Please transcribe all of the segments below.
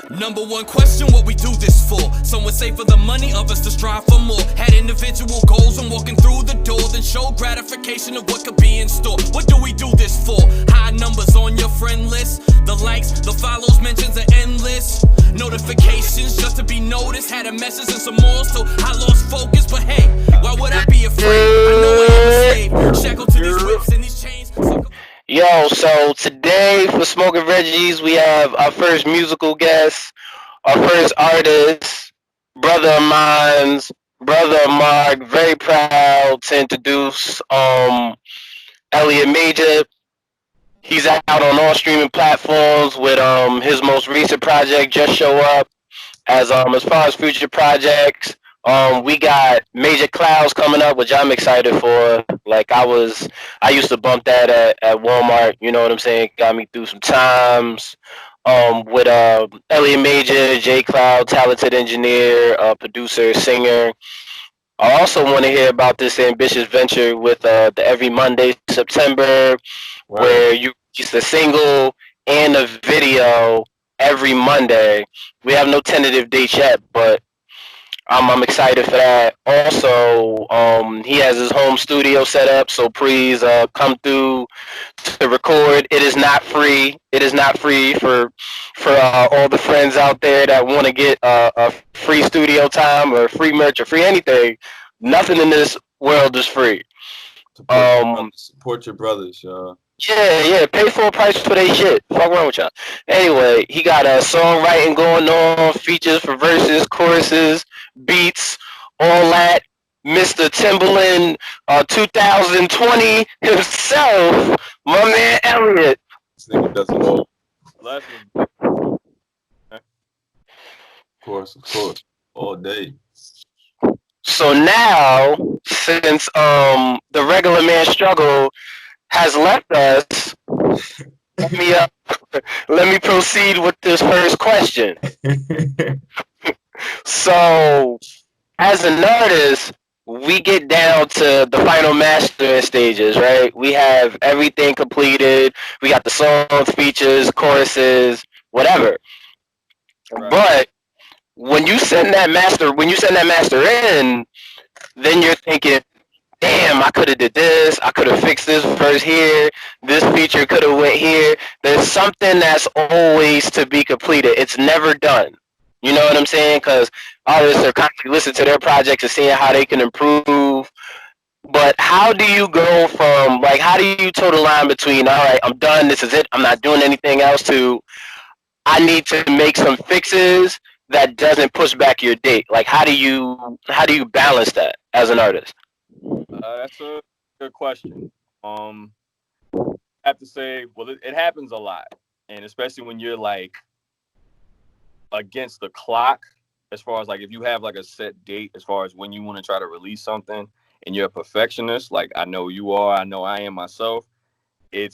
Number one question, what we do this for? Some would say for the money, others to strive for more. Had individual goals and walking through the door, then show gratification of what could be in store. What do we do this for? High numbers on your friend list, the likes, the follows, mentions are endless. Notifications just to be noticed, had a message and some more, so I lost focus. But hey, why would I be afraid? I know I am a slave, shackled to these whips and these chains. Yo, so today for Smokin Reggies, we have our first musical guest, our first artist, brother of mine's, brother of Mark. Very proud to introduce Elliot Major. He's out on all streaming platforms with his most recent project, Just Show Up. As far as future projects, we got Major Clouds coming up, which I'm excited for. I used to bump that at Walmart. You know what I'm saying? Got me through some times. With Elliot Major, J Cloud, talented engineer, producer, singer. I also want to hear about this ambitious venture with the Every Monday September, where you release a single and a video every Monday. We have no tentative dates yet, but I'm excited for that. Also, he has his home studio set up, so please come through to record. It is not free. It is not free for all the friends out there that want to get a free studio time or free merch or free anything. Nothing in this world is free. Support your brothers, y'all. Yeah, pay full price for their shit. Fuck wrong with y'all. Anyway, he got a songwriting going on, features for verses, choruses, beats, all that. Mr. Timberland, 2020 himself, my man Elliot. This nigga does it all. Of course, all day. So now, since the regular man struggle has left us, let me proceed with this first question. So, as an artist, we get down to the final mastering stages, right? We have everything completed. We got the songs, features, choruses, whatever. Right. But when you send that master in, then you're thinking, damn, I could have did this. I could have fixed this verse here. This feature could have went here. There's something that's always to be completed. It's never done. You know what I'm saying? Because artists are constantly listening to their projects and seeing how they can improve. But how do you go from, how do you toe the line between, all right, I'm done, this is it, I'm not doing anything else, to I need to make some fixes that doesn't push back your date? How do you balance that as an artist? That's a good question. I have to say, well, it happens a lot, and especially when you're against the clock, as far as if you have a set date as far as when you want to try to release something, and you're a perfectionist, I know you are, I know I am myself. It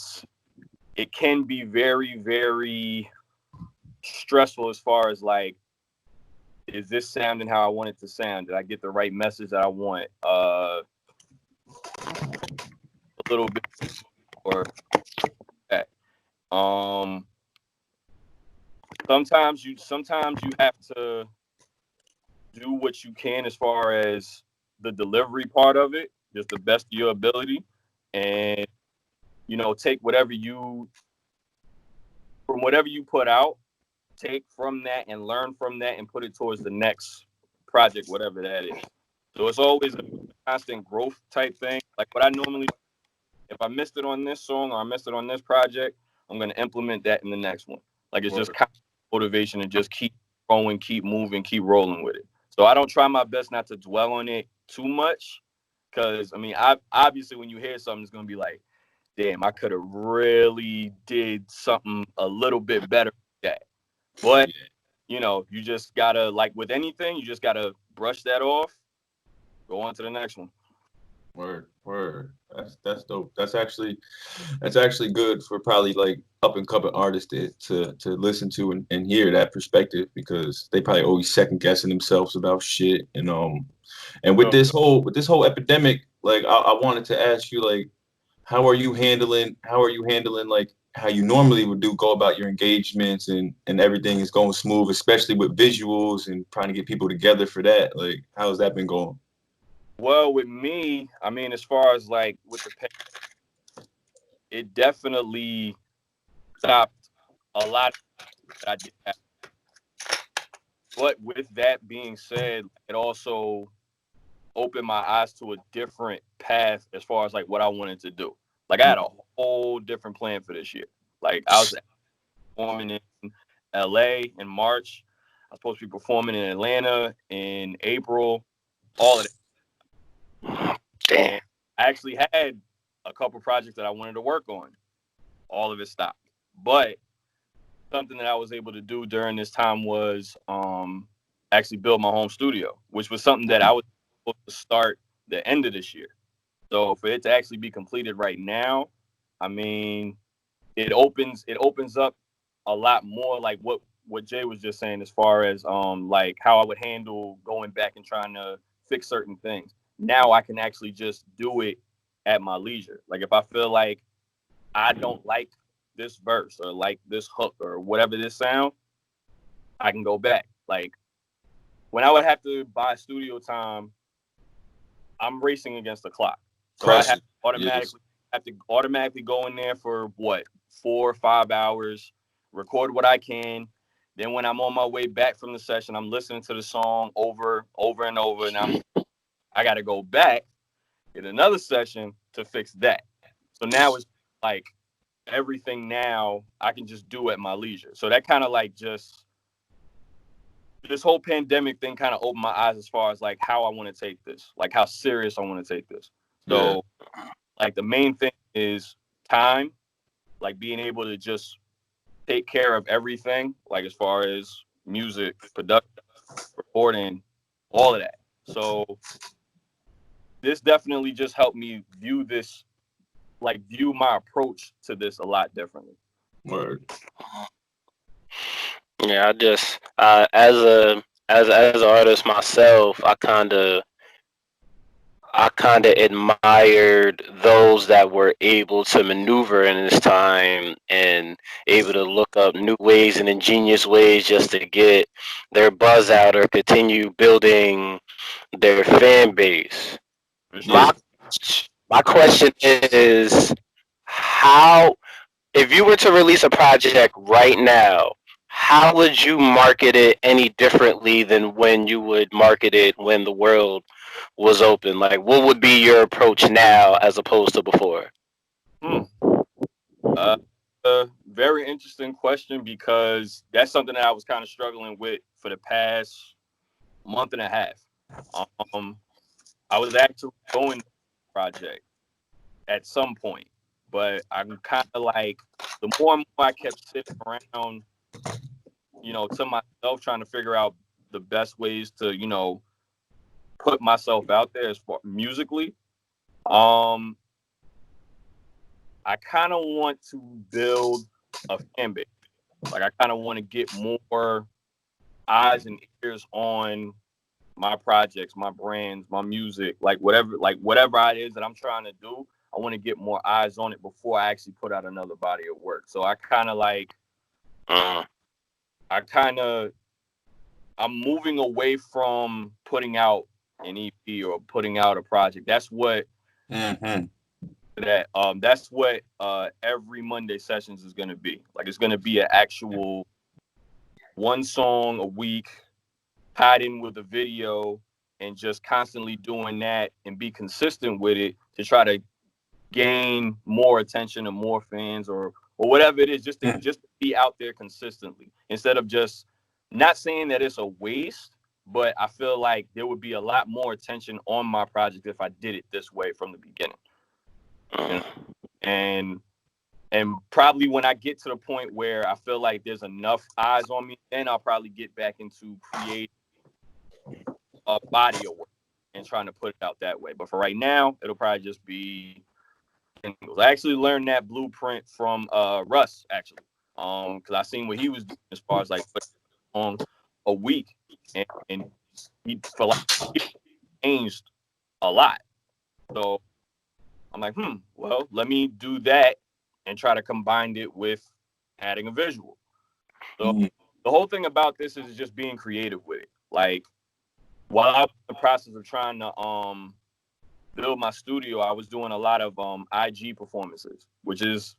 can be very, very stressful as far as is this sounding how I want it to sound? Did I get the right message that I want? A little bit or that. Sometimes you have to do what you can as far as the delivery part of it, just the best of your ability, and take whatever you put out, take from that and learn from that and put it towards the next project, whatever that is. So it's always a constant growth type thing. What I normally do, if I missed it on this song or I missed it on this project, I'm going to implement that in the next one. It's just kind of motivation and just keep going, keep moving, keep rolling with it. So I don't try my best not to dwell on it too much, because obviously when you hear something, it's going to be damn, I could have really did something a little bit better than that. But you just gotta, with anything, you just gotta brush that off, go on to the next one. Word. That's dope. That's actually good for probably up and coming artists to listen to and hear that perspective, because they probably always second guessing themselves about shit. And with this whole epidemic, I wanted to ask you, how are you handling how you normally would go about your engagements and everything is going smooth, especially with visuals and trying to get people together for that? Like, how's that been going? Well, with me, I mean, as far as like with the it definitely stopped a lot that I did have. But with that being said, it also opened my eyes to a different path as far as like what I wanted to do. Like I had a whole different plan for this year. Like I was performing in LA in March. I was supposed to be performing in Atlanta in April. All of that. Damn. And I actually had a couple projects that I wanted to work on. All of it stopped. But something that I was able to do during this time was actually build my home studio, which was something that I was supposed to start the end of this year. So for it to actually be completed right now, I mean, it opens up a lot more like what Jay was just saying as far as like how I would handle going back and trying to fix certain things. Now I can actually just do it at my leisure. Like if I feel like I don't like this verse or like this hook or whatever this sound, I can go back. Like when I would have to buy studio time, I'm racing against the clock. So I have to automatically go in there for what, 4 or 5 hours, record what I can. Then when I'm on my way back from the session, I'm listening to the song over and over, and I got to go back in another session to fix that. So now it's like everything now I can just do at my leisure. So that kind of like just this whole pandemic thing kind of opened my eyes as far as like how I want to take this, like how serious I want to take this. So like the main thing is time, like being able to just take care of everything, like as far as music, production, recording, all of that. So this definitely just helped me view my approach to this a lot differently. Word. Yeah, I just as an artist myself, I kind of admired those that were able to maneuver in this time and able to look up new ways and ingenious ways just to get their buzz out or continue building their fan base. Yeah. My my question is, how, if you were to release a project right now, how would you market it any differently than when you would market it when the world was open? Like, what would be your approach now as opposed to before? Hmm. Uh, very interesting question because that's something that I was kind of struggling with for the past month and a half. Um, I was actually going to the project at some point, but I'm kind of like the more and more I kept sitting around, to myself trying to figure out the best ways to, put myself out there as far musically. Um, I kind of want to build a fan base. Like I kind of want to get more eyes and ears on my projects, my brands, my music, like whatever it is that I'm trying to do. I want to get more eyes on it before I actually put out another body of work. So Uh, I'm moving away from putting out an EP or putting out a project. That's what every Monday sessions is going to be. Like it's going to be an actual one song a week tied in with a video and just constantly doing that and be consistent with it to try to gain more attention and more fans or whatever it is, just to be out there consistently instead of just not saying that it's a waste, but I feel like there would be a lot more attention on my project if I did it this way from the beginning. And probably when I get to the point where I feel like there's enough eyes on me, then I'll probably get back into creating a body of work and trying to put it out that way. But for right now, it'll probably just be singles. I actually learned that blueprint from Russ, actually. Because I seen what he was doing as far as like on a week. And he changed a lot. So I'm like, well, let me do that and try to combine it with adding a visual. So Mhm. the whole thing about this is just being creative with it. Like while I was in the process of trying to build my studio, I was doing a lot of IG performances, which is,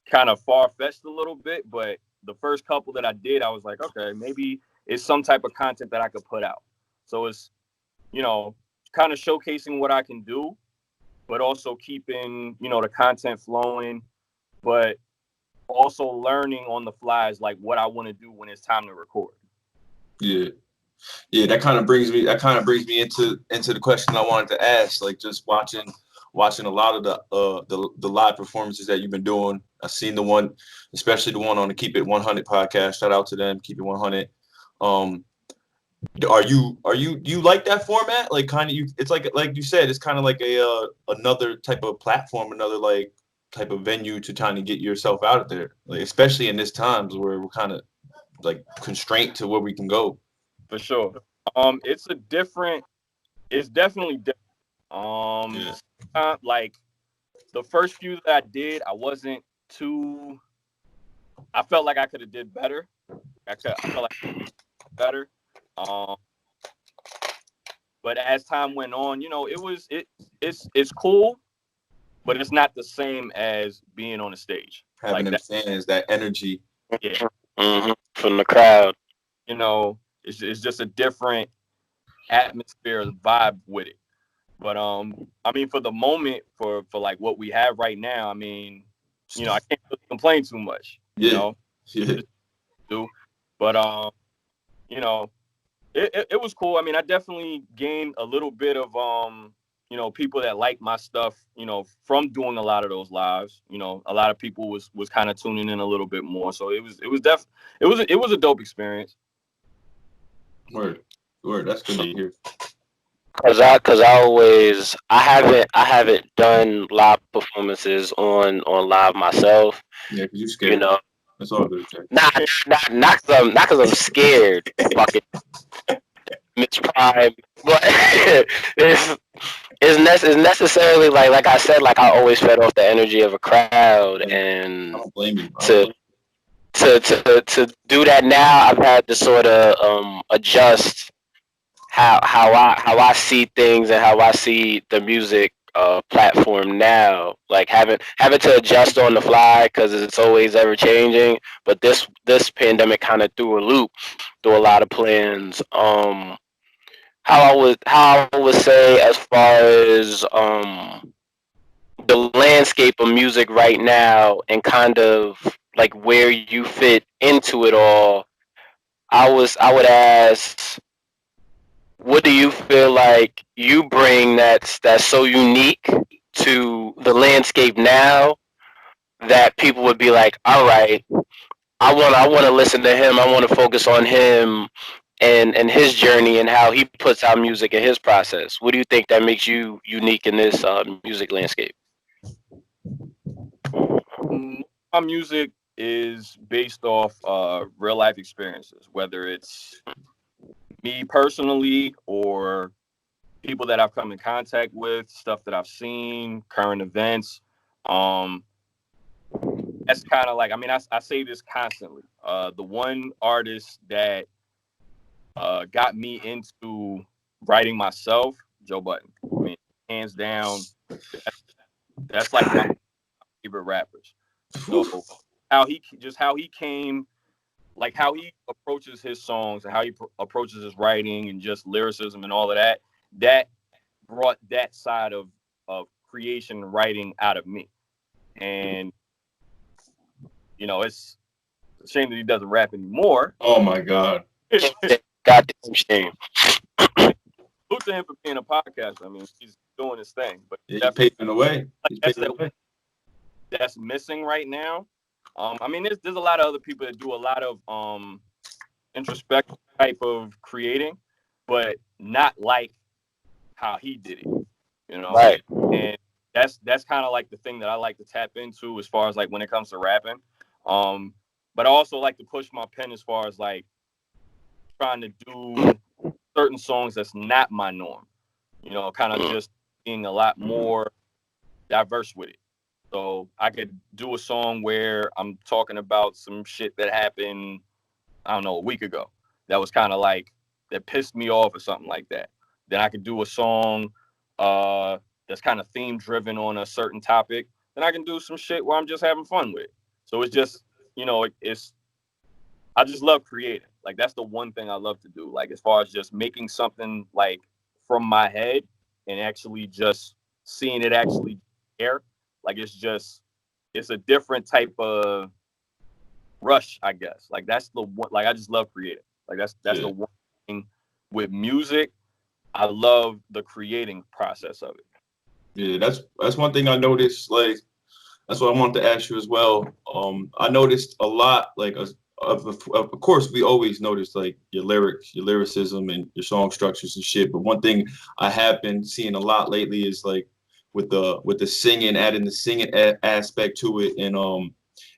kind of far-fetched a little bit, but the first couple that I did, I was like, okay, maybe it's some type of content that I could put out. So it's, kind of showcasing what I can do, but also keeping, the content flowing, but also learning on the flies, like what I want to do when it's time to record. Yeah. Yeah, that kind of brings me into the question I wanted to ask. Like just watching a lot of the live performances that you've been doing. I've seen the one, especially the one on the Keep It 100 podcast. Shout out to them, Keep It 100. Do you like that format? Like kind of it's like you said, it's kind of like a another type of platform, another like type of venue to kind of get yourself out there. Like especially in this times where we're kind of like constrained to where we can go. For sure. It's definitely different. Like the first few that I did, I felt like I could have did better. I felt like I could did better. But as time went on, it's cool, but it's not the same as being on a stage. Having them fans, that energy. Yeah. From the crowd. It's just a different atmosphere, vibe with it. But I mean, for the moment, for like what we have right now, I mean, I can't really complain too much. Yeah. But it was cool. I mean, I definitely gained a little bit of people that like my stuff, from doing a lot of those lives. A lot of people was kind of tuning in a little bit more. So it was a dope experience. Word. That's good to hear. Cause I haven't done live performances on live myself. Yeah, because you're scared. That's all good. Not cause I'm scared. Fucking Mitch Prime, but it's necessarily like I said, like I always fed off the energy of a crowd, and I don't blame you. to do that now, I've had to sort of adjust how I see things and how I see the music platform now. Like having to adjust on the fly because it's always ever changing. But this pandemic kind of threw a loop through a lot of plans. How I would say as far as the landscape of music right now and kind of like where you fit into it all, I would ask, what do you feel like you bring that's so unique to the landscape now that people would be like, all right, I want to listen to him, I want to focus on him and his journey and how he puts out music in his process. What do you think that makes you unique in this music landscape? My music is based off real life experiences, whether it's me personally or people that I've come in contact with, stuff that I've seen, current events. That's kind of like, I mean, I say this constantly. The one artist that got me into writing myself, Joe Budden. I mean, hands down, that's like my favorite rappers. So how he came, like how he approaches his songs and how he approaches his writing and just lyricism and all of that, that brought that side of creation and writing out of me. And it's a shame that he doesn't rap anymore. Oh my God. Goddamn shame. Salute to him for being a podcaster. I mean, he's doing his thing, but he's paving the way. That's missing right now. I mean, there's a lot of other people that do a lot of introspective type of creating, but not like how he did it. Right. And that's kind of like the thing that I like to tap into as far as like when it comes to rapping. But I also like to push my pen as far as like trying to do certain songs that's not my norm. Kind of just being a lot more diverse with it. So I could do a song where I'm talking about some shit that happened, I don't know, a week ago. That was kind of like, that pissed me off or something like that. Then I could do a song that's kind of theme driven on a certain topic. Then I can do some shit where I'm just having fun with it. So it's just, it's I just love creating. Like that's the one thing I love to do. Like as far as just making something like from my head and actually just seeing it actually air. Like it's a different type of rush, I guess. Like that's the one. Like I just love creating. Like that's the one thing with music. I love the creating process of it. Yeah, that's one thing I noticed. Like that's what I wanted to ask you as well. I noticed a lot, like of course we always notice like your lyrics, your lyricism, and your song structures and shit. But one thing I have been seeing a lot lately is like with the singing, adding the singing aspect to it, and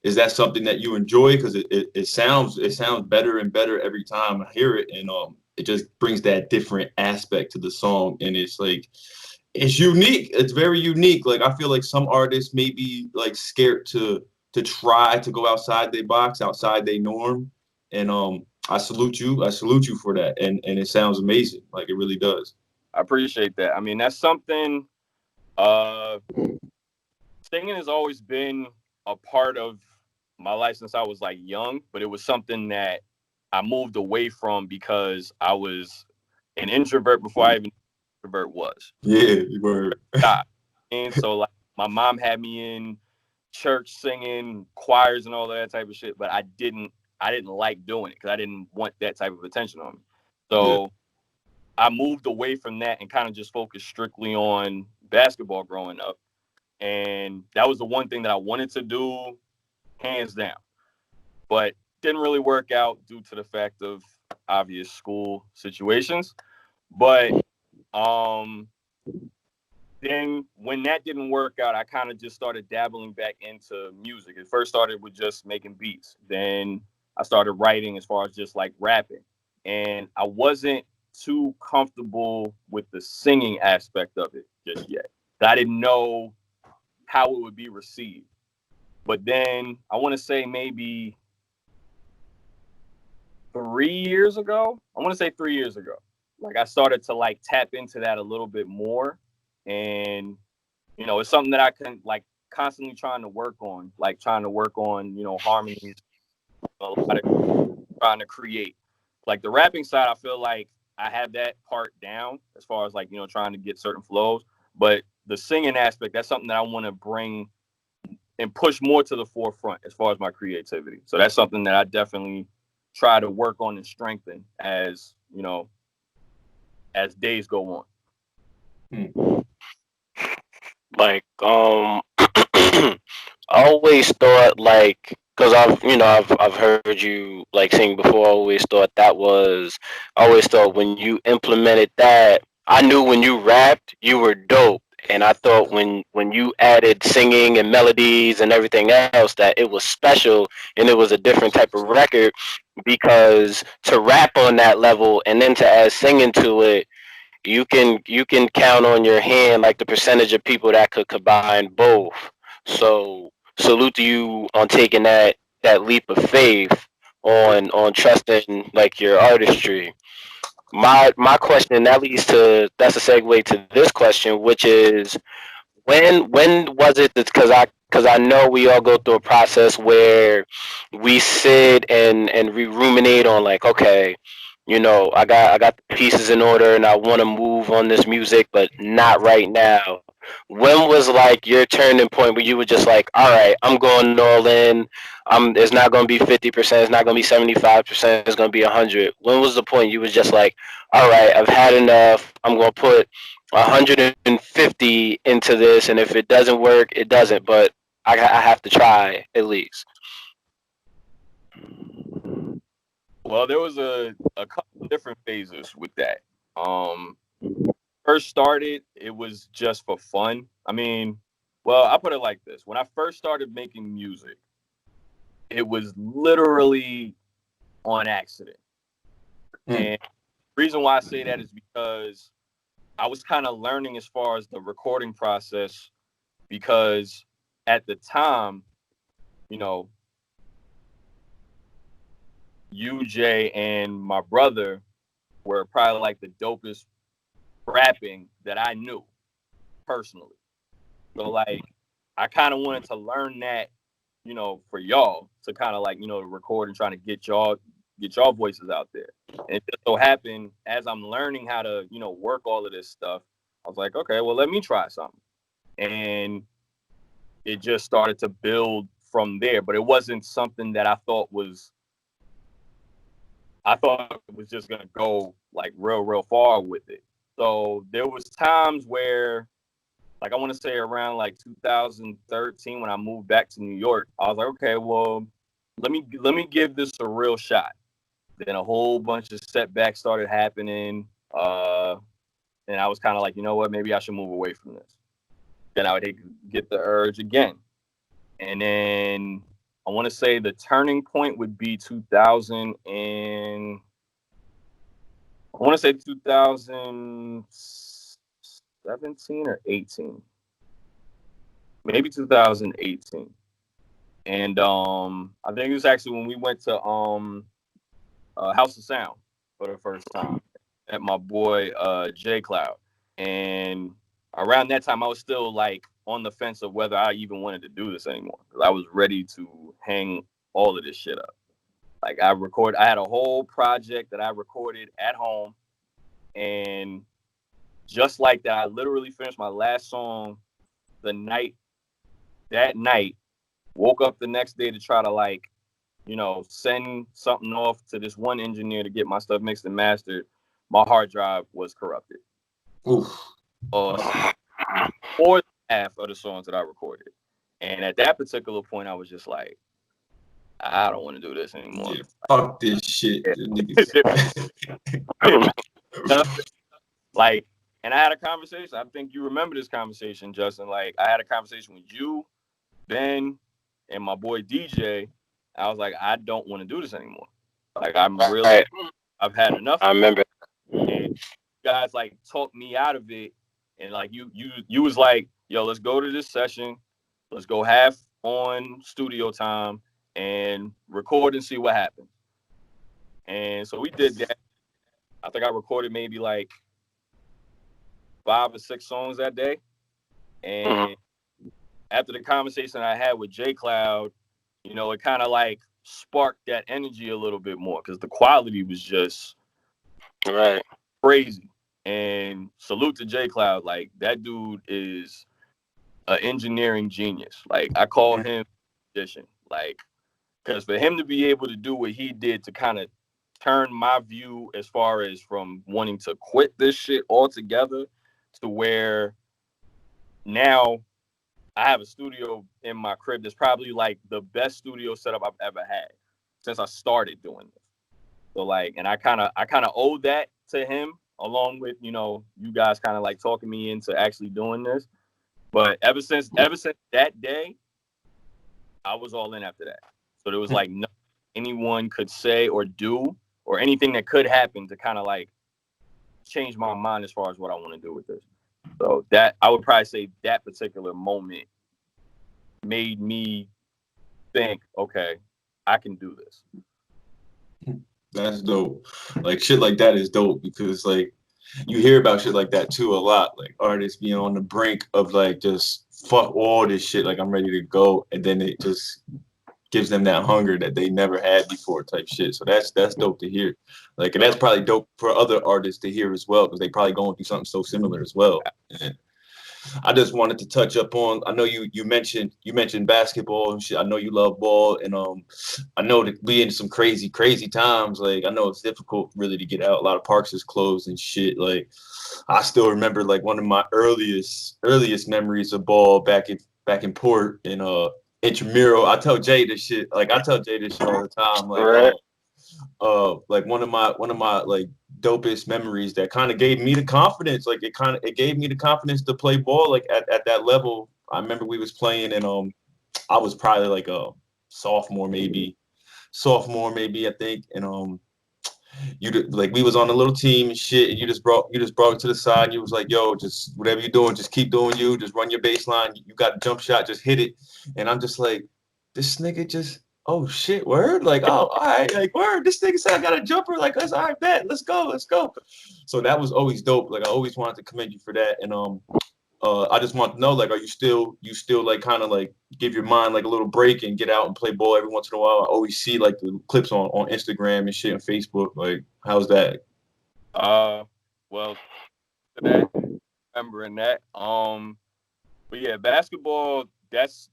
is that something that you enjoy? Because it sounds better and better every time I hear it, and it just brings that different aspect to the song, and it's like it's unique. It's very unique. Like I feel like some artists may be like scared to try to go outside their box, outside their norm. And I salute you. I salute you for that. And it sounds amazing. Like it really does. I appreciate that. I mean, that's something uh singing has always been a part of my life since I was like young, but it was something that I moved away from because I was an introvert before I even knew what an introvert was. Yeah, you were. And so like my mom had me in church singing choirs and all that type of shit, but I didn't like doing it because I didn't want that type of attention on me. So I moved away from that and kind of just focused strictly on basketball growing up. And that was the one thing that I wanted to do, hands down. But didn't really work out due to the fact of obvious school situations. But then when that didn't work out, I kind of just started dabbling back into music. It first started with just making beats. Then I started writing as far as just like rapping. And I wasn't too comfortable with the singing aspect of it just yet. I didn't know how it would be received. But then I want to say maybe 3 years ago, like I started to like tap into that a little bit more. And, it's something that I can like constantly trying to work on, harmonies, a lot of trying to create. Like the rapping side, I feel like I have that part down as far as like, trying to get certain flows. But the singing aspect, that's something that I want to bring and push more to the forefront as far as my creativity. So that's something that I definitely try to work on and strengthen as, as days go on. Like, I always thought like, cause I've heard you like sing before. I always thought when you implemented that, I knew when you rapped, you were dope. And I thought when you added singing and melodies and everything else, that it was special and it was a different type of record, because to rap on that level and then to add singing to it, you can count on your hand like the percentage of people that could combine both. So salute to you on taking that leap of faith, on trusting like your artistry. My question, that's a segue to this question, which is, when was it that, because I know we all go through a process where we sit and we ruminate on like, okay, I got the pieces in order and I want to move on this music, but not right now. When was like your turning point where you were just like, all right, I'm going all in. It's not going to be 50%. It's not going to be 75%. It's going to be 100. When was the point you was just like, all right, I've had enough. I'm going to put 150 into this, and if it doesn't work, it doesn't. But I have to try at least. Well, there was a couple different phases with that. First started, it was just for fun. I mean, well, I put it like this. When I first started making music, it was literally on accident. And the reason why I say that is because I was kind of learning as far as the recording process, because at the time, you know, UJ and my brother were probably like the dopest rapping that I knew personally. So like I kind of wanted to learn that, you know, for y'all to kind of like, you know, record and trying to get y'all voices out there. And it just so happened as I'm learning how to, you know, work all of this stuff, I was like, okay, well, let me try something. And it just started to build from there. But it wasn't something that I thought it was just gonna go like real far with it. So there was times where, like I want to say around like 2013 when I moved back to New York, I was like, okay, well, let me give this a real shot. Then a whole bunch of setbacks started happening, and I was kind of like, you know what, maybe I should move away from this. Then I would get the urge again, and then I want to say the turning point would be 2000 and I want to say 2017 or 18, maybe 2018. And I think it was actually when we went to House of Sound for the first time at my boy J Cloud. And around that time, I was still like on the fence of whether I even wanted to do this anymore, because I was ready to hang all of this shit up. Like I had a whole project that I recorded at home, and just like that, I literally finished my last song that night, woke up the next day to try to like, you know, send something off to this one engineer to get my stuff mixed and mastered. My hard drive was corrupted. Oof. Or half of the songs that I recorded. And at that particular point, I was just like, I don't want to do this anymore. Yeah, fuck this shit. Like, and I had a conversation. I think you remember this conversation, Justin. Like, I had a conversation with you, Ben, and my boy DJ. I was like, I don't want to do this anymore. Like, I've had enough. I remember. And you guys like talked me out of it, and like you was like, yo, let's go to this session. Let's go half on studio time and record and see what happens. And so we did that. I think I recorded maybe like 5 or 6 songs that day. And after the conversation I had with J Cloud, you know, it kind of like sparked that energy a little bit more, because the quality was just crazy. And salute to J Cloud. Like, that dude is an engineering genius. Like, I call him a magician. Like, because for him to be able to do what he did to kind of turn my view as far as from wanting to quit this shit altogether to where now I have a studio in my crib that's probably like the best studio setup I've ever had since I started doing this. So like, and I kind of owe that to him, along with, you know, you guys kind of like talking me into actually doing this. But ever since that day, I was all in after that. So there was like nothing anyone could say or do or anything that could happen to kind of like change my mind as far as what I want to do with this. So that, I would probably say that particular moment made me think, okay, I can do this. That's dope. Like, shit like that is dope, because like you hear about shit like that too a lot. Like artists being on the brink of like just fuck all this shit, like I'm ready to go, and then it just gives them that hunger that they never had before type shit. So that's dope to hear. Like, and that's probably dope for other artists to hear as well, because they probably going through something so similar as well. And I just wanted to touch up on, I know you mentioned basketball and shit. I know you love ball, and I know that we in some crazy times. Like, I know it's difficult really to get out. A lot of parks is closed and shit. Like, I still remember like one of my earliest memories of ball back in Port in intramural. I tell Jay this shit all the time. Like, like one of my like dopest memories that kind of gave me the confidence. Like, it gave me the confidence to play ball like at that level. I remember we was playing, and I was probably like a sophomore maybe I think, and like we was on a little team and shit, and you just brought it to the side. And you was like, yo, just whatever you're doing, just keep doing you. Just run your baseline. You got a jump shot, just hit it. And I'm just like, this nigga just, oh shit, word. Like, oh, all right, like word. This nigga said I got a jumper. Like, that's all right, bet. Let's go. So that was always dope. Like I always wanted to commend you for that. And I just want to know, like, are you still like kind of like give your mind like a little break and get out and play ball every once in a while? I always see like the clips on Instagram and shit and Facebook. Like, how's that? Well, that remembering that. But yeah, basketball, that's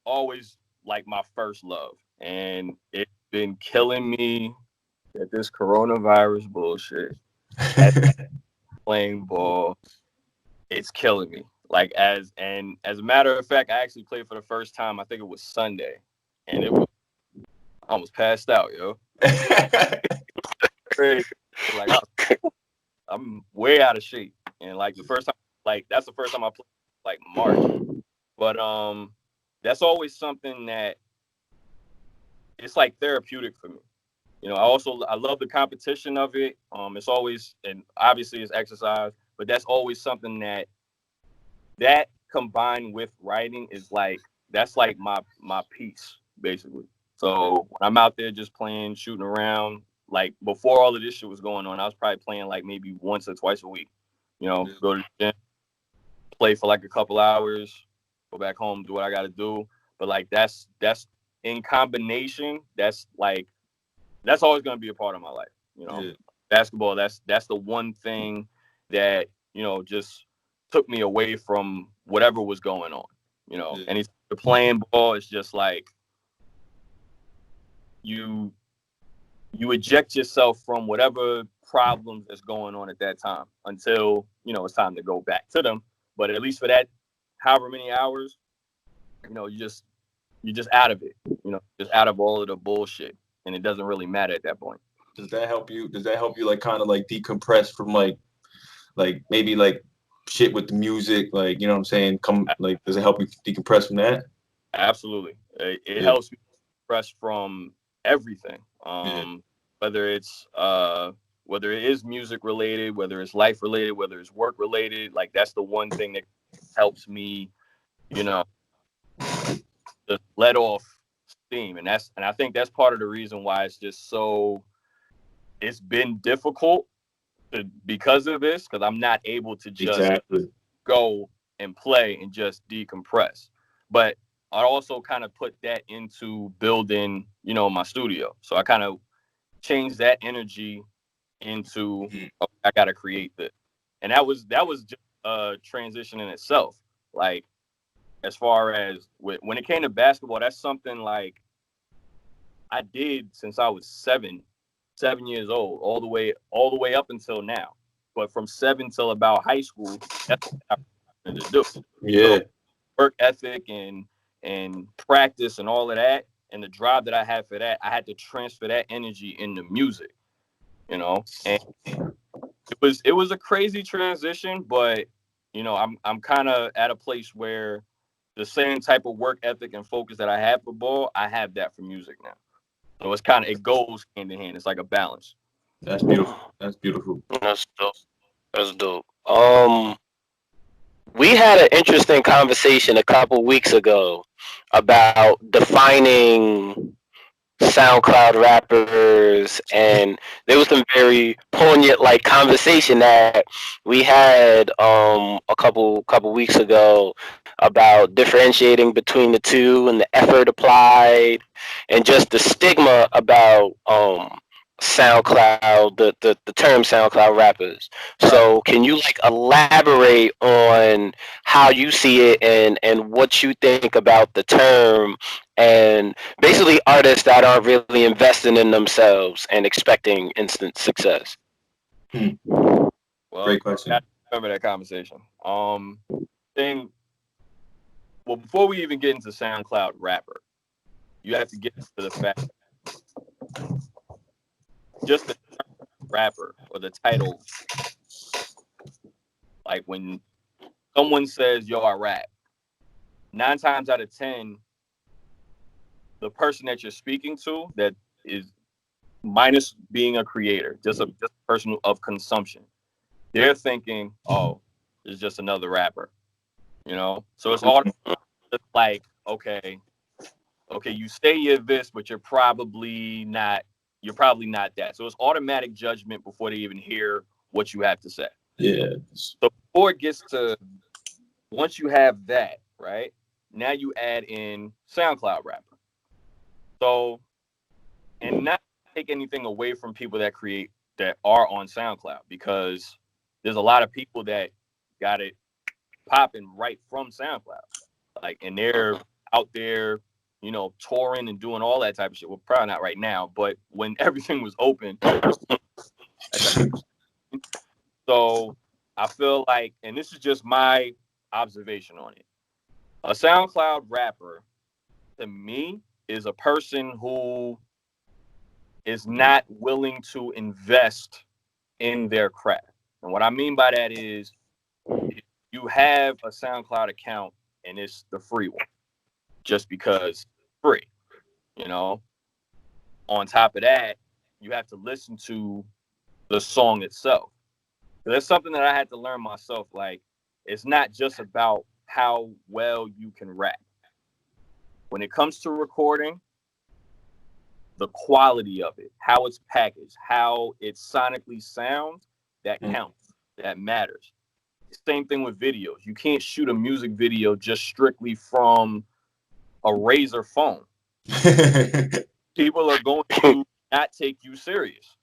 always like my first love, and it's been killing me at this coronavirus bullshit. Playing ball, it's killing me. Like as a matter of fact, I actually played for the first time. I think it was Sunday, and I almost passed out, yo. Crazy. Like I'm way out of shape, and like the first time, like that's the first time I played like March. But that's always something that it's like therapeutic for me. You know, I love the competition of it. It's always, and obviously it's exercise, but that's always something that combined with writing is like, that's like my piece basically. So when I'm out there just playing, shooting around, like before all of this shit was going on, I was probably playing like maybe once or twice a week. You know, go to the gym, play for like a couple hours, go back home, do what I got to do. But like that's in combination, that's always going to be a part of my life. You know, basketball, that's the one thing that, you know, just took me away from whatever was going on. You know, and it's playing ball is just like you eject yourself from whatever problems that's going on at that time until, you know, it's time to go back to them. But at least for that, however many hours, you know, you're just out of it, you know, just out of all of the bullshit. And it doesn't really matter at that point. Does that help you like kind of like decompress from like maybe like shit with the music? Like, you know what I'm saying? Does it help you decompress from that? Absolutely. It helps me decompress from everything. Whether it is music related, whether it's life related, whether it's work related, like that's the one thing that helps me, you know, just let off steam. And I think that's part of the reason why it's been difficult because of this, because I'm not able to just go and play and just decompress. But I also kind of put that into building, you know, my studio. So I kind of changed that energy into, I got to create this. And that was just a transition in itself. Like, as far as when it came to basketball, that's something like I did since I was 7 years old, all the way up until now. But from 7 till about high school, that's what I wanted to do. Yeah. So work ethic and practice and all of that, and the drive that I had for that, I had to transfer that energy into music, you know. And it was a crazy transition, but you know, I'm kind of at a place where the same type of work ethic and focus that I have for ball, I have that for music now. So it goes hand in hand. It's like a balance. That's beautiful. That's beautiful. That's dope. That's dope. We had an interesting conversation a couple weeks ago about defining SoundCloud rappers, and there was some very poignant like conversation that we had a couple weeks ago about differentiating between the two and the effort applied and just the stigma about SoundCloud, the term SoundCloud rappers. So can you like elaborate on how you see it and what you think about the term and basically artists that aren't really investing in themselves and expecting instant success? Well, great question. I remember that conversation. Before we even get into SoundCloud rapper, you have to get to the fact just the rapper or the title. Like when someone says, yo, I rap, 9 times out of 10, the person that you're speaking to that is minus being a creator, just a person of consumption, they're thinking, oh, it's just another rapper, you know? So it's all like, okay, you say you're this, but you're probably not that. So it's automatic judgment before they even hear what you have to say. Yeah. So before it gets to, once you have that, right? Now you add in SoundCloud rapper. So, and not take anything away from people that are on SoundCloud, because there's a lot of people that got it popping right from SoundCloud. Like, and they're out there, you know, touring and doing all that type of shit. Well, probably not right now, but when everything was open. So I feel like, and this is just my observation on it, a SoundCloud rapper, to me, is a person who is not willing to invest in their craft. And what I mean by that is, you have a SoundCloud account and it's the free one, just because it's free, you know. On top of that, you have to listen to the song itself. That's something that I had to learn myself. Like, it's not just about how well you can rap. When it comes to recording, the quality of it, how it's packaged, how it sonically sounds, that counts, that matters. Same thing with videos. You can't shoot a music video just strictly from a Razr phone. People are going to not take you serious.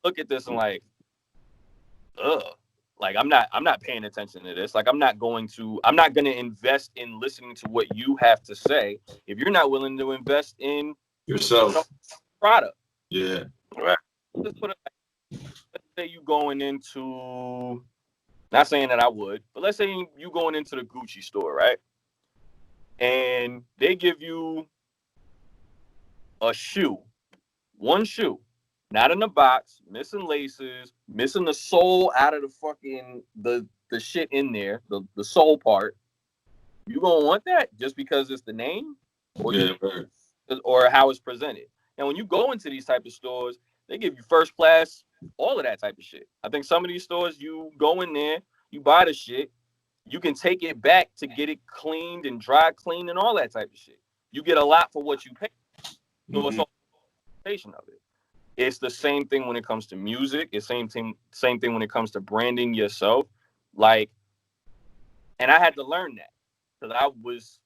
Look at this and like, ugh. Like, I'm not paying attention to this. Like, I'm not gonna invest in listening to what you have to say if you're not willing to invest in yourself product. Yeah. Right. Let's say you going into, not saying that I would, but let's say you going into the Gucci store, right? And they give you a shoe, one shoe, not in the box, missing laces, missing the sole out of the fucking the shit in there, the sole part. You gonna want that just because it's the name, or or how it's presented. And when you go into these type of stores, they give you first class, all of that type of shit. I think some of these stores, you go in there, you buy the shit, you can take it back to get it cleaned and dry cleaned and all that type of shit. You get a lot for what you pay. So it's all a presentation of it. It's the same thing when it comes to music. It's same thing when it comes to branding yourself. Like, and I had to learn that, because I was,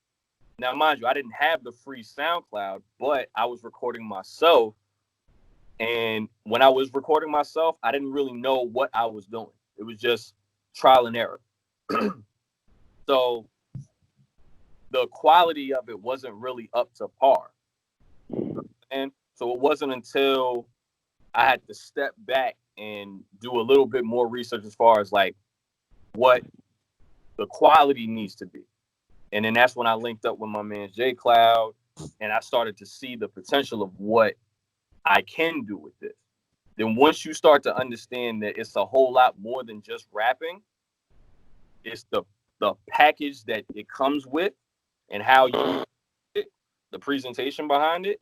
now mind you, I didn't have the free SoundCloud, but I was recording myself. And when I was recording myself, I didn't really know what I was doing. It was just trial and error. So the quality of it wasn't really up to par. And so it wasn't until I had to step back and do a little bit more research as far as like what the quality needs to be. And then that's when I linked up with my man J Cloud, and I started to see the potential of what I can do with this. Then once you start to understand that it's a whole lot more than just rapping, it's the package that it comes with and how you the presentation behind it,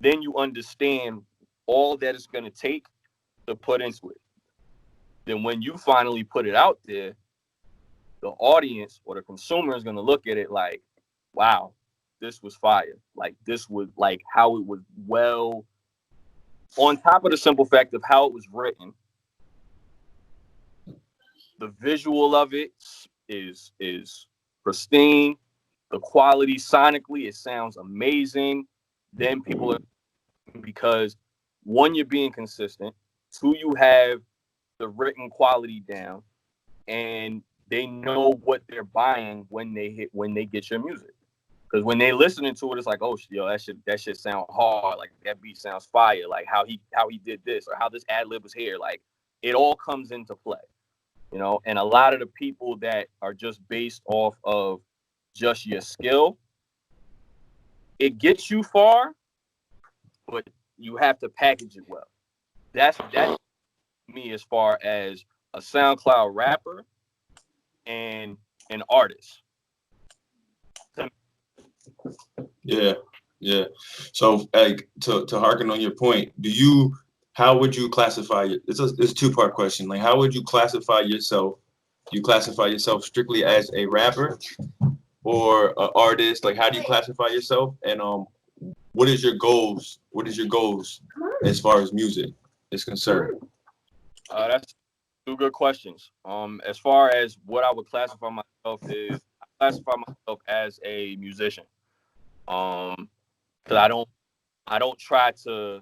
then you understand all that it's going to take to put into it. Then when you finally put it out there, the audience or the consumer is going to look at it like, wow, this was fire. Like, this was like how it was, well, on top of the simple fact of how it was written, the visual of it is pristine. The quality sonically, it sounds amazing. Then people are, because one, you're being consistent. Two, you have the written quality down, and they know what they're buying when they get your music. Because when they listening to it, it's like, oh, yo, that shit sound hard. Like, that beat sounds fire. Like, how he did this, or how this ad lib was here. Like, it all comes into play, you know. And a lot of the people that are just based off of just your skill, it gets you far, but you have to package it well. That's me as far as a SoundCloud rapper and an artist. Yeah. Yeah. So, like, to harken on your point, how would you classify it? It's a two-part question. Like, how would you classify yourself? You classify yourself strictly as a rapper or an artist? Like, how do you classify yourself? And what is your goals? What is your goals as far as music is concerned? That's two good questions. As far as what I would classify myself is, I classify myself as a musician. Because I don't try to.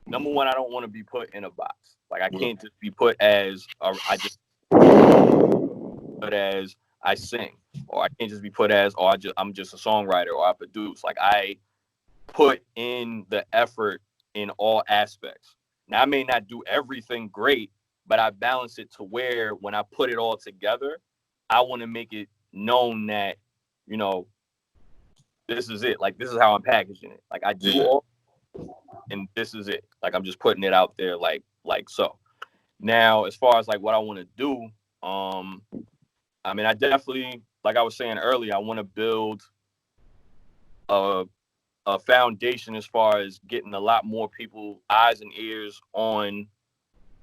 Number one, I don't want to be put in a box. Like I can't just be put as I just put as I sing, or I can't just be put as I'm just a songwriter or I produce. Like I put in the effort in all aspects. Now I may not do everything great, but I balance it to where when I put it all together, I want to make it known that, you know, this is it. Like this is how I'm packaging it. Like I do all, and this is it. Like I'm just putting it out there like so. Now, as far as like what I want to do, I mean, I definitely, like I was saying earlier, I want to build a foundation as far as getting a lot more people eyes and ears on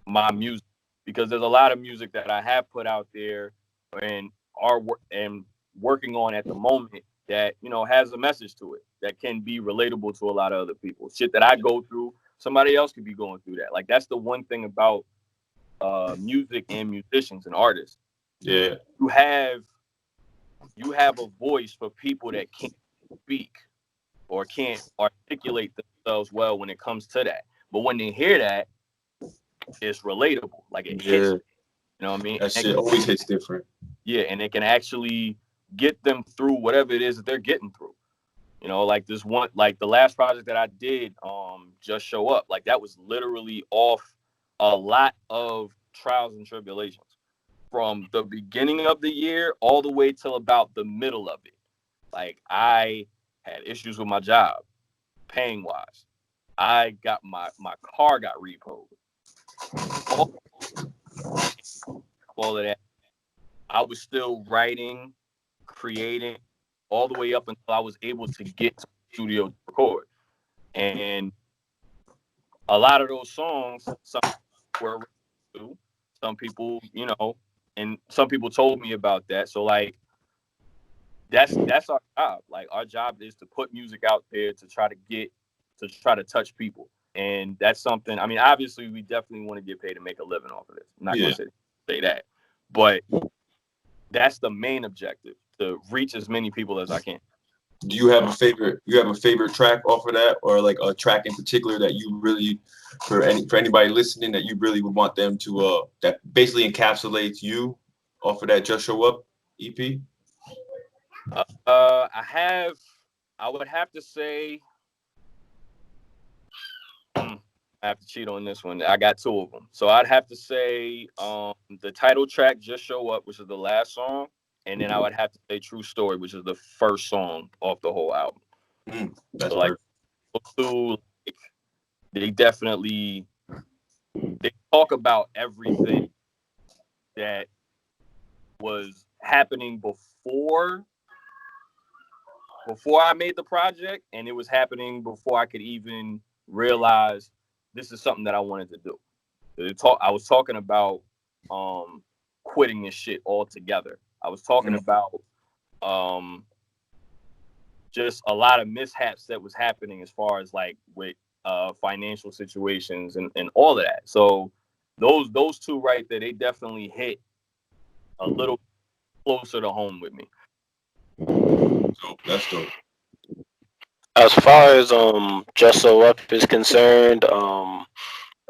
my music, because there's a lot of music that I have put out there and working on at the moment that, you know, has a message to it that can be relatable to a lot of other people. Shit that I go through, somebody else could be going through that. Like that's the one thing about music and musicians and artists. Yeah. You have a voice for people that can't speak or can't articulate themselves well when it comes to that. But when they hear that, it's relatable. Like it hits. You know what I mean? That shit always hits different. Yeah, and it can actually get them through whatever it is that they're getting through. You know, like this one, like the last project that I did, Just Show Up. Like that was literally off a lot of trials and tribulations from the beginning of the year all the way till about the middle of it. Like I had issues with my job, paying wise. I got my car got repoed. All of that. I was still writing, creating, all the way up until I was able to get to the studio to record. And a lot of those songs, some were original, some people, you know, and some people told me about that. So like that's our job. Like our job is to put music out there to try to touch people. And that's something, I mean, obviously we definitely want to get paid to make a living off of this. I'm not gonna say that. But that's the main objective, to reach as many people as I can. Do you have a favorite track off of that, or like a track in particular that you really, for anybody listening, that you really would want them to that basically encapsulates you off of that Just Show Up EP? I would have to say I have to cheat on this one. I got two of them. So I'd have to say the title track, Just Show Up, which is the last song. And then I would have to say True Story, which is the first song off the whole album. That's so, like, two, they definitely, they talk about everything that was happening before I made the project. And it was happening before I could even realize this is something that I wanted to do. I was talking about quitting this shit altogether. I was talking about just a lot of mishaps that was happening as far as like with financial situations and all of that. So those two right there, they definitely hit a little closer to home with me. Dope. That's dope. As far as Just So Up is concerned,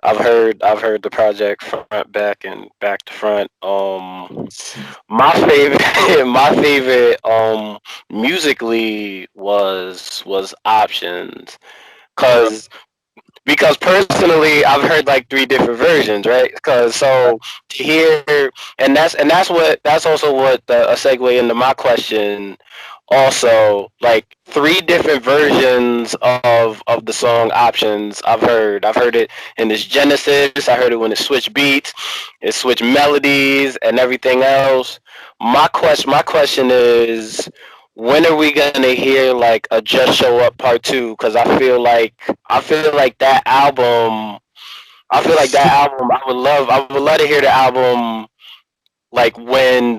I've heard the project front back and back to front. My favorite my favorite musically was Options, cause because personally I've heard like three different versions, right? Because so to hear, and that's also what a segue into my question. Also, like three different versions of the song Options. I've heard it in its genesis. I heard it when it switched beats, it switched melodies, and everything else. My question is, when are we gonna hear like a Just Show Up Part Two? Because I feel like that album. I feel like that album. I would love to hear the album like when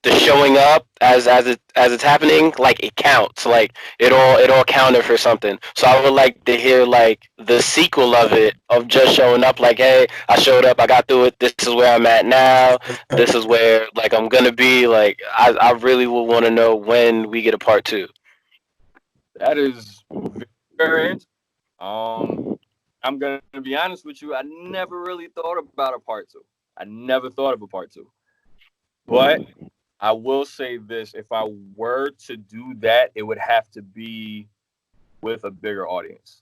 the showing up as it's happening, like it counts, like it all counted for something. So I would like to hear like the sequel of it, of just showing up, like, hey, I showed up, I got through it, this is where I'm at now, this is where like I'm gonna be. Like I really would want to know when we get a part two. That is very interesting. I'm gonna be honest with you. I never really thought about a part two. I never thought of a part two. But I will say this: if I were to do that, it would have to be with a bigger audience.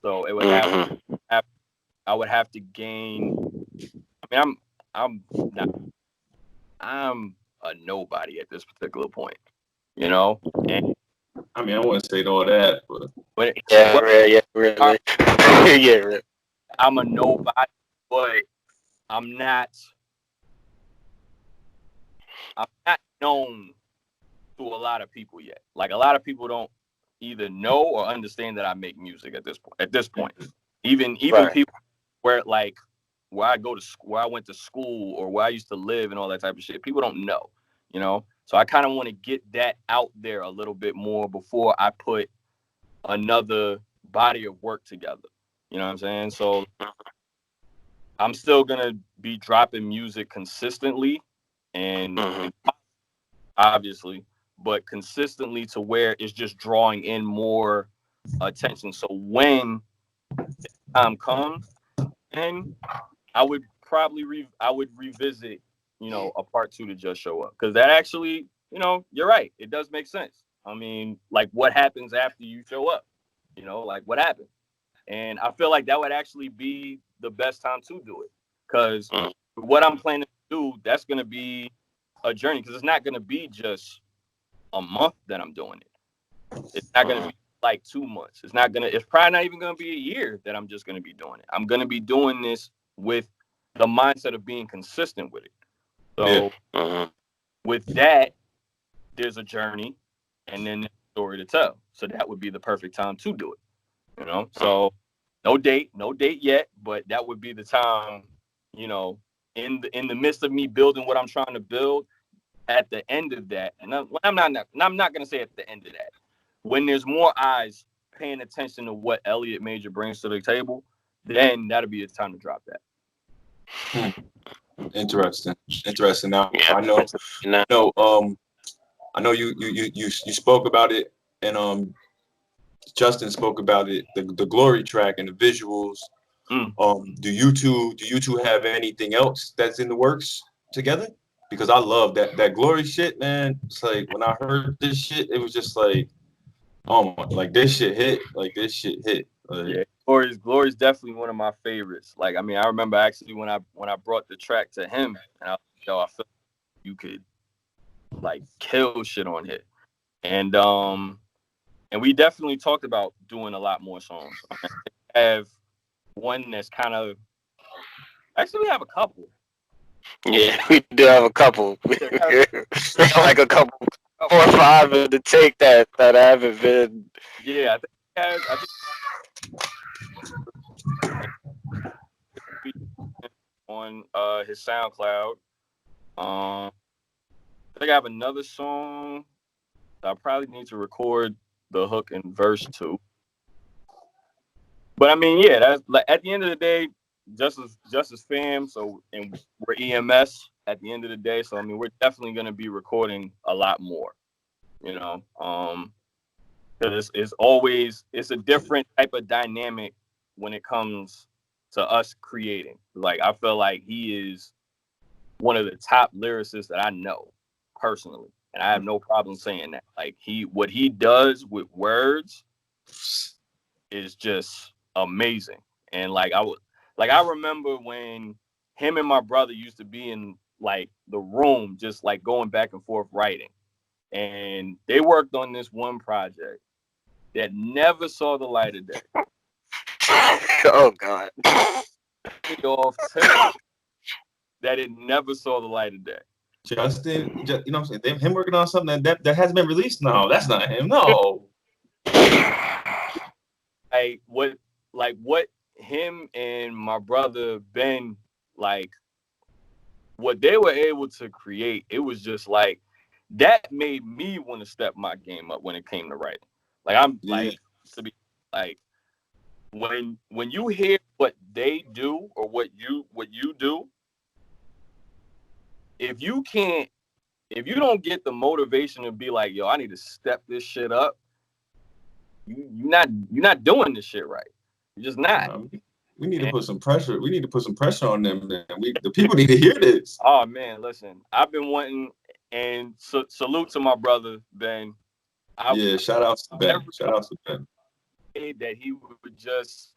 So it would have I would have to gain. I mean, I'm not. I'm a nobody at this particular point, you know. And I mean, I wouldn't say all that, but Yeah, yeah, really. Yeah, really. I'm a nobody, but I'm not. I'm not known to a lot of people yet. Like a lot of people don't either know or understand that I make music at this point. At this point, even Right. people where like where I go to where I went to school or where I used to live and all that type of shit, people don't know, you know. So I kind of want to get that out there a little bit more before I put another body of work together. You know what I'm saying? So I'm still gonna be dropping music consistently and Hmm. obviously, but consistently to where it's just drawing in more attention. So when time comes, and I would probably I would revisit, a part two to just show up because that actually, you're right. It does make sense. I mean, like what happens after you show up? Like what happened? And I feel like that would actually be the best time to do it because what I'm planning to do, that's going to be a journey because it's not going to be just a month that I'm doing it. It's not going to be like 2 months. It's probably not even going to be a year that I'm just going to be doing it. I'm going to be doing this with the mindset of being consistent with it. So with that, there's a journey and then there's a story to tell. So that would be the perfect time to do it. So no date yet, but that would be the time, in the midst of me building what I'm trying to build. At the end of that, and I'm not gonna say at the end of that, when there's more eyes paying attention to what Elliot Major brings to the table, then that'll be the time to drop that. interesting. Now Yeah. I know you spoke about it, and Justin spoke about it, the glory track and the visuals. Do you two have anything else that's in the works together? Because I love that glory shit, man. It's like when I heard this shit, it was just like, oh my, like this shit hit. Like this shit hit. Like, Yeah, Glory's definitely one of my favorites. Like, I mean, I remember actually when I brought the track to him, and I feel like you could like kill shit on here, and we definitely talked about doing a lot more songs. I have one that's kind of actually we have a couple. Yeah, we do have a couple. We have like a couple, 4 or 5 in the take that haven't been. Yeah, I think on his SoundCloud. I think I have another song. I probably need to record the hook and verse too. But I mean, yeah, that's like at the end of the day, Justice fam. So and we're EMS at the end of the day. So I mean, we're definitely gonna be recording a lot more. Because it's a different type of dynamic when it comes to us creating. Like I feel like he is one of the top lyricists that I know personally, and I have no problem saying that. Like what he does with words is just amazing. And I remember when him and my brother used to be in like the room, just like going back and forth writing, and they worked on this one project that never saw the light of day. Oh God. Off that it never saw the light of day. Justin, you know what I'm saying? Him working on something that hasn't been released? No, that's not him. No. What him and my brother Ben, like, what they were able to create, it was just like, that made me want to step my game up when it came to writing. Like, like, to be like, when you hear what they do or what you do, if you don't get the motivation to be like, yo, I need to step this shit up, you're not doing this shit right. You're just not. We need to put some pressure. We need to put some pressure on them, man. The people need to hear this. Oh man, listen, I've been wanting, and salute to my brother Ben. Shout out to Ben. Shout out to Ben. That he would just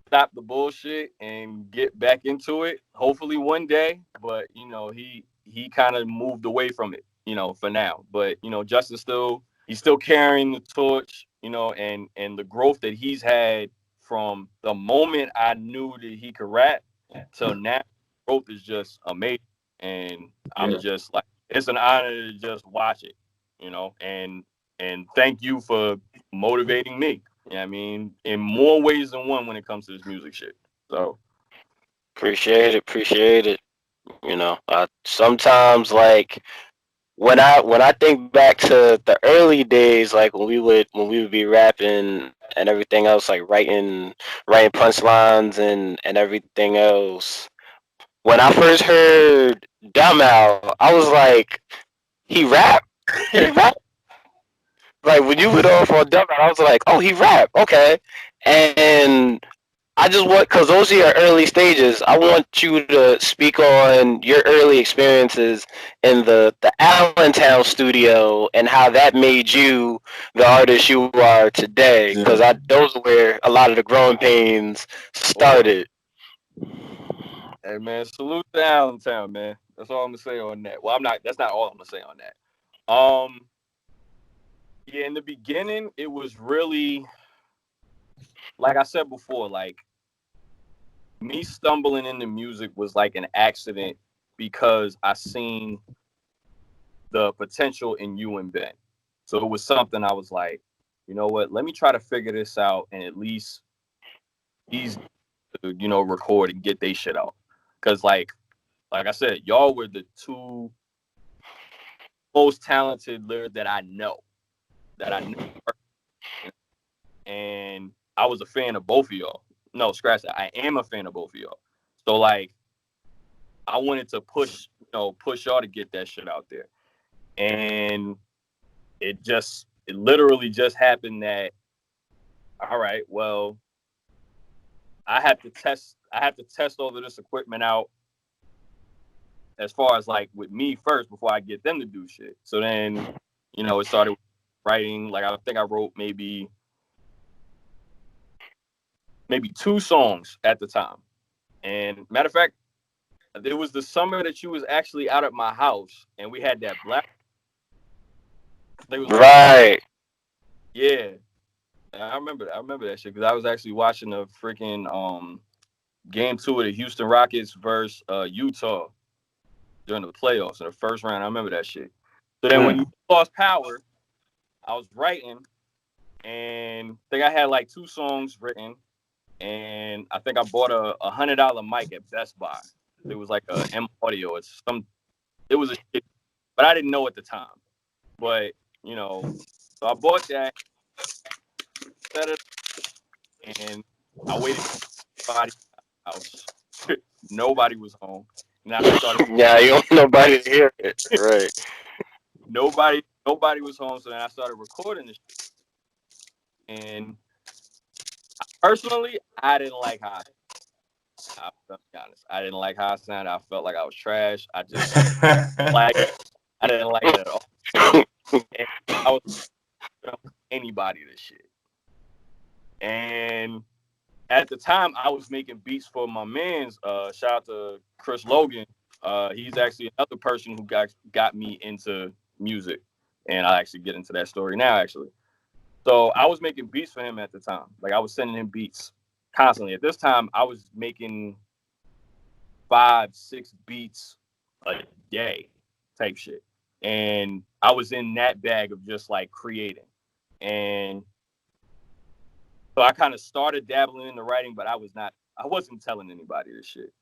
stop the bullshit and get back into it. Hopefully one day, but he kind of moved away from it, for now. But Justin's he's still carrying the torch, and the growth that he's had from the moment I knew that he could rap till now, growth is just amazing. And I'm just like, it's an honor to just watch it, and thank you for motivating me. I mean, in more ways than one when it comes to this music shit. So appreciate it. Sometimes, like, when I think back to the early days, like when we would be rapping and everything else, like writing punchlines and everything else. When I first heard Dumb Out, I was like, he rap? He rap? Like, when you went off on Dumb Out, I was like, oh, he rap, okay. And I just want, because those are your early stages, I want you to speak on your early experiences in the Allentown studio and how that made you the artist you are today. Because those are where a lot of the growing pains started. Hey man, salute to Allentown, man. That's all I'm gonna say on that. Well, that's not all I'm gonna say on that. Yeah, in the beginning, it was really, like I said before, like, me stumbling into music was like an accident because I seen the potential in you and Ben. So it was something I was like, you know what, let me try to figure this out and at least these, record and get they shit out. Because like I said, y'all were the two most talented lyrics that I know. And I was a fan of both of y'all. No, scratch that. I am a fan of both of y'all. So like, I wanted to push y'all to get that shit out there. And it literally just happened that, all right, well, I have to test all of this equipment out as far as like with me first before I get them to do shit. So then, it started writing. Like, I think I wrote maybe 2 songs at the time. And matter of fact, it was the summer that you was actually out at my house and we had that black. Right. Yeah. I remember that shit because I was actually watching the freaking game 2 of the Houston Rockets versus Utah during the playoffs in the first round. I remember that shit. So then when you lost power, I was writing and I think I had like 2 songs written. And I think I bought a $100 mic at Best Buy. It was like a M Audio. It was a shit, but I didn't know at the time. But so I bought that, set it, and I waited for somebody at the house. Nobody was home. And I started. Yeah, you don't nobody to hear it, right? Nobody was home, so then I started recording this shit. And personally, I didn't like how. I'll be honest. I didn't like how I sounded. I felt like I was trash. I just I didn't like it at all. And I was anybody this shit. And at the time, I was making beats for my man's. Shout out to Chris Logan. He's actually another person who got me into music, and I'll actually get into that story now. Actually, so I was making beats for him at the time. Like, I was sending him beats constantly. At this time, I was making 5-6 beats a day type shit. And I was in that bag of just like creating. And so I kind of started dabbling in the writing, but I wasn't telling anybody this shit.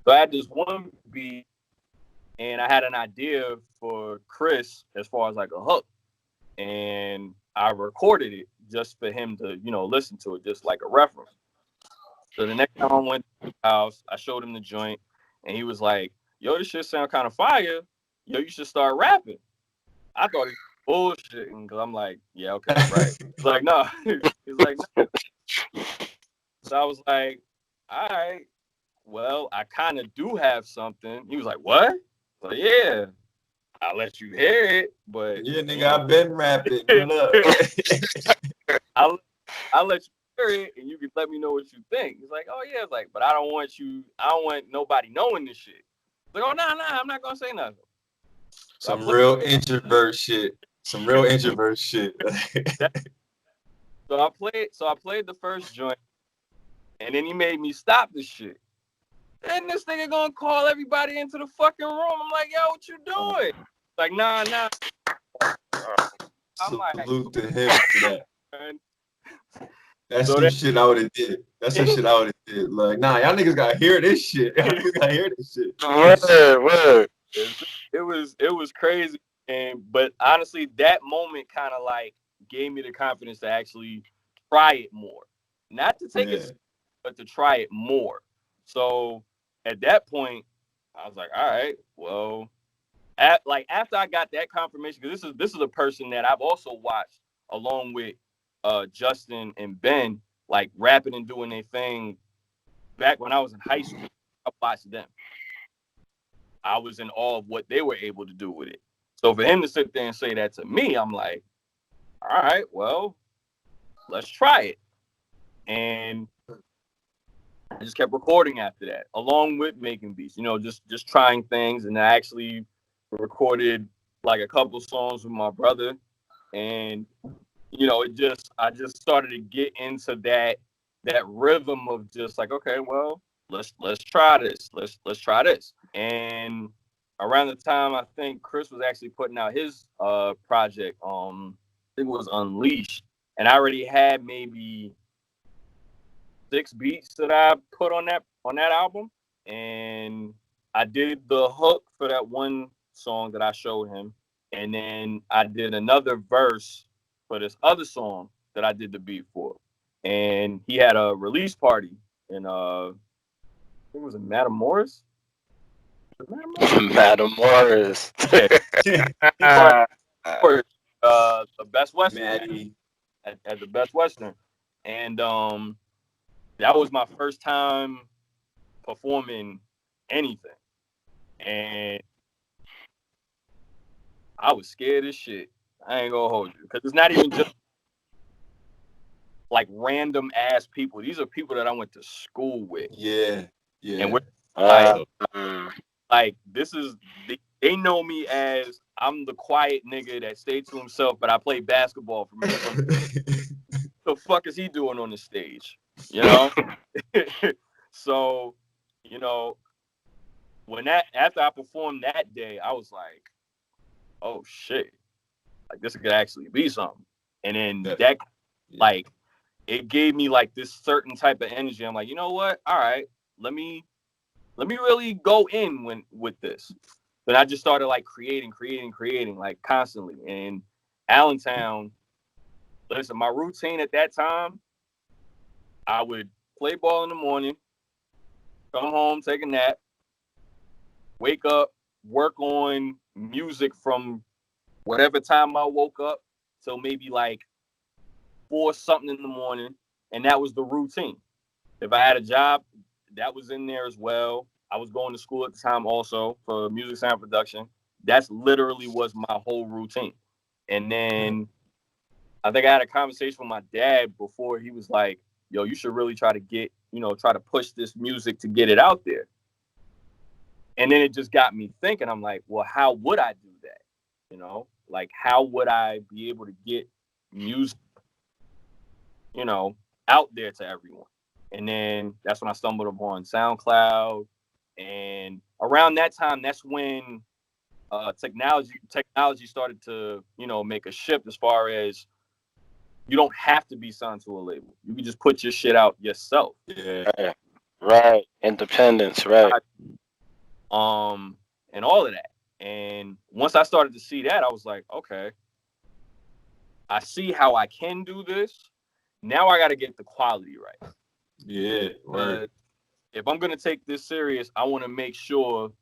So I had this one beat, and I had an idea for Chris as far as like a hook. And I recorded it just for him to, listen to it, just like a reference. So the next time I went to his house, I showed him the joint, and he was like, yo, this shit sound kind of fire. Yo, you should start rapping. I thought he was bullshitting, because I'm like, yeah, okay, right. He's like, no. He's like, no. So I was like, all right, well, I kind of do have something. He was like, what? So yeah, I'll let you hear it, but yeah, nigga, I've been rapping. Good luck. I'll let you hear it, and you can let me know what you think. He's like, oh yeah, it's like, but I don't want nobody knowing this shit. Like, oh nah, I'm not gonna say nothing. Some real introvert shit. So I played the first joint, and then he made me stop the shit. And this nigga gonna call everybody into the fucking room. I'm like, yo, what you doing? Like, nah. I'm salute to him for that. Man. That's some shit I would have did. That's some shit I would have did. Like, nah, y'all niggas gotta hear this shit. Word. It was crazy, but honestly, that moment kind of like gave me the confidence to actually try it more, not to take it, but to try it more. So at that point, I was like, all right, well, after I got that confirmation, because this is a person that I've also watched along with Justin and Ben, like rapping and doing their thing back when I was in high school. I watched them. I was in awe of what they were able to do with it. So for him to sit there and say that to me, I'm like, all right, well, let's try it. And I just kept recording after that, along with making beats, just trying things. And I actually recorded like a couple songs with my brother. And, I just started to get into that rhythm of just like, okay, well, let's try this. Let's try this. And around the time I think Chris was actually putting out his project, I think it was Unleashed. And I already had maybe 6 beats that I put on that album, and I did the hook for that one song that I showed him, and then I did another verse for this other song that I did the beat for, and he had a release party in I think it was in Madam Morris. Madam Morris. The Best Western Maddie. at the Best Western, and that was my first time performing anything. And I was scared as shit. I ain't gonna hold you. Because it's not even just like random ass people. These are people that I went to school with. Yeah. And we're like, this is, they know me as I'm the quiet nigga that stayed to himself, but I play basketball for me. The fuck is he doing on the stage? So, after I performed that day, I was like, oh shit, like this could actually be something. And then like, it gave me like this certain type of energy. I'm like, you know what? All right, let me really go in with this. But I just started like creating like constantly. And Allentown, listen, my routine at that time, I would play ball in the morning, come home, take a nap, wake up, work on music from whatever time I woke up till maybe like 4 something in the morning. And that was the routine. If I had a job, that was in there as well. I was going to school at the time also for music sound production. That's literally was my whole routine. And then I think I had a conversation with my dad before. He was like, yo, you should really try to push this music to get it out there. And then it just got me thinking. I'm like, well, how would I do that? Like, how would I be able to get music, out there to everyone? And then that's when I stumbled upon SoundCloud. And around that time, that's when technology started to, make a shift as far as you don't have to be signed to a label. You can just put your shit out yourself. Yeah. Right. Independence, right. And all of that. And once I started to see that, I was like, okay, I see how I can do this. Now I got to get the quality right. Yeah. Right. If I'm going to take this serious, I want to make sure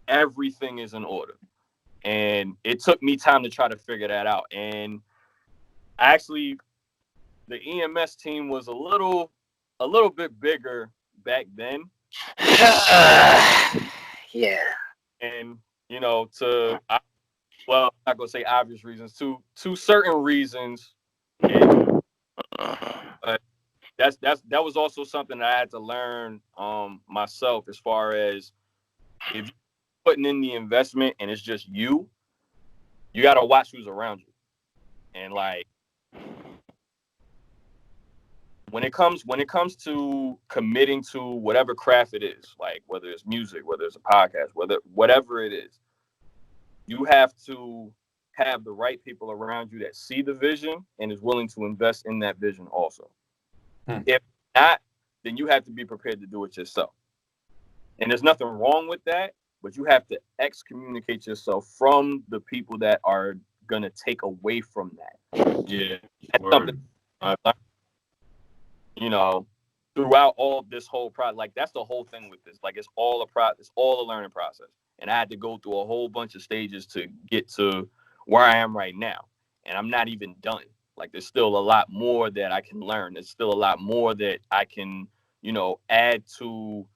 everything is in order. And it took me time to try to figure that out. And actually, the EMS team was a little bit bigger back then. Yeah. And, I'm not going to say obvious reasons, to certain reasons. And, that was also something that I had to learn myself, as far as if you're putting in the investment and it's just you got to watch who's around you. And like, when it comes to committing to whatever craft it is, like whether it's music, whether it's a podcast, whatever it is, you have to have the right people around you that see the vision and is willing to invest in that vision also. If not, then you have to be prepared to do it yourself. And there's nothing wrong with that, but you have to excommunicate yourself from the people that are going to take away from that. Yeah. That's something, throughout all this whole process. Like, that's the whole thing with this. Like, it's all a learning process. And I had to go through a whole bunch of stages to get to where I am right now. And I'm not even done. Like, there's still a lot more that I can learn. There's still a lot more that I can, add to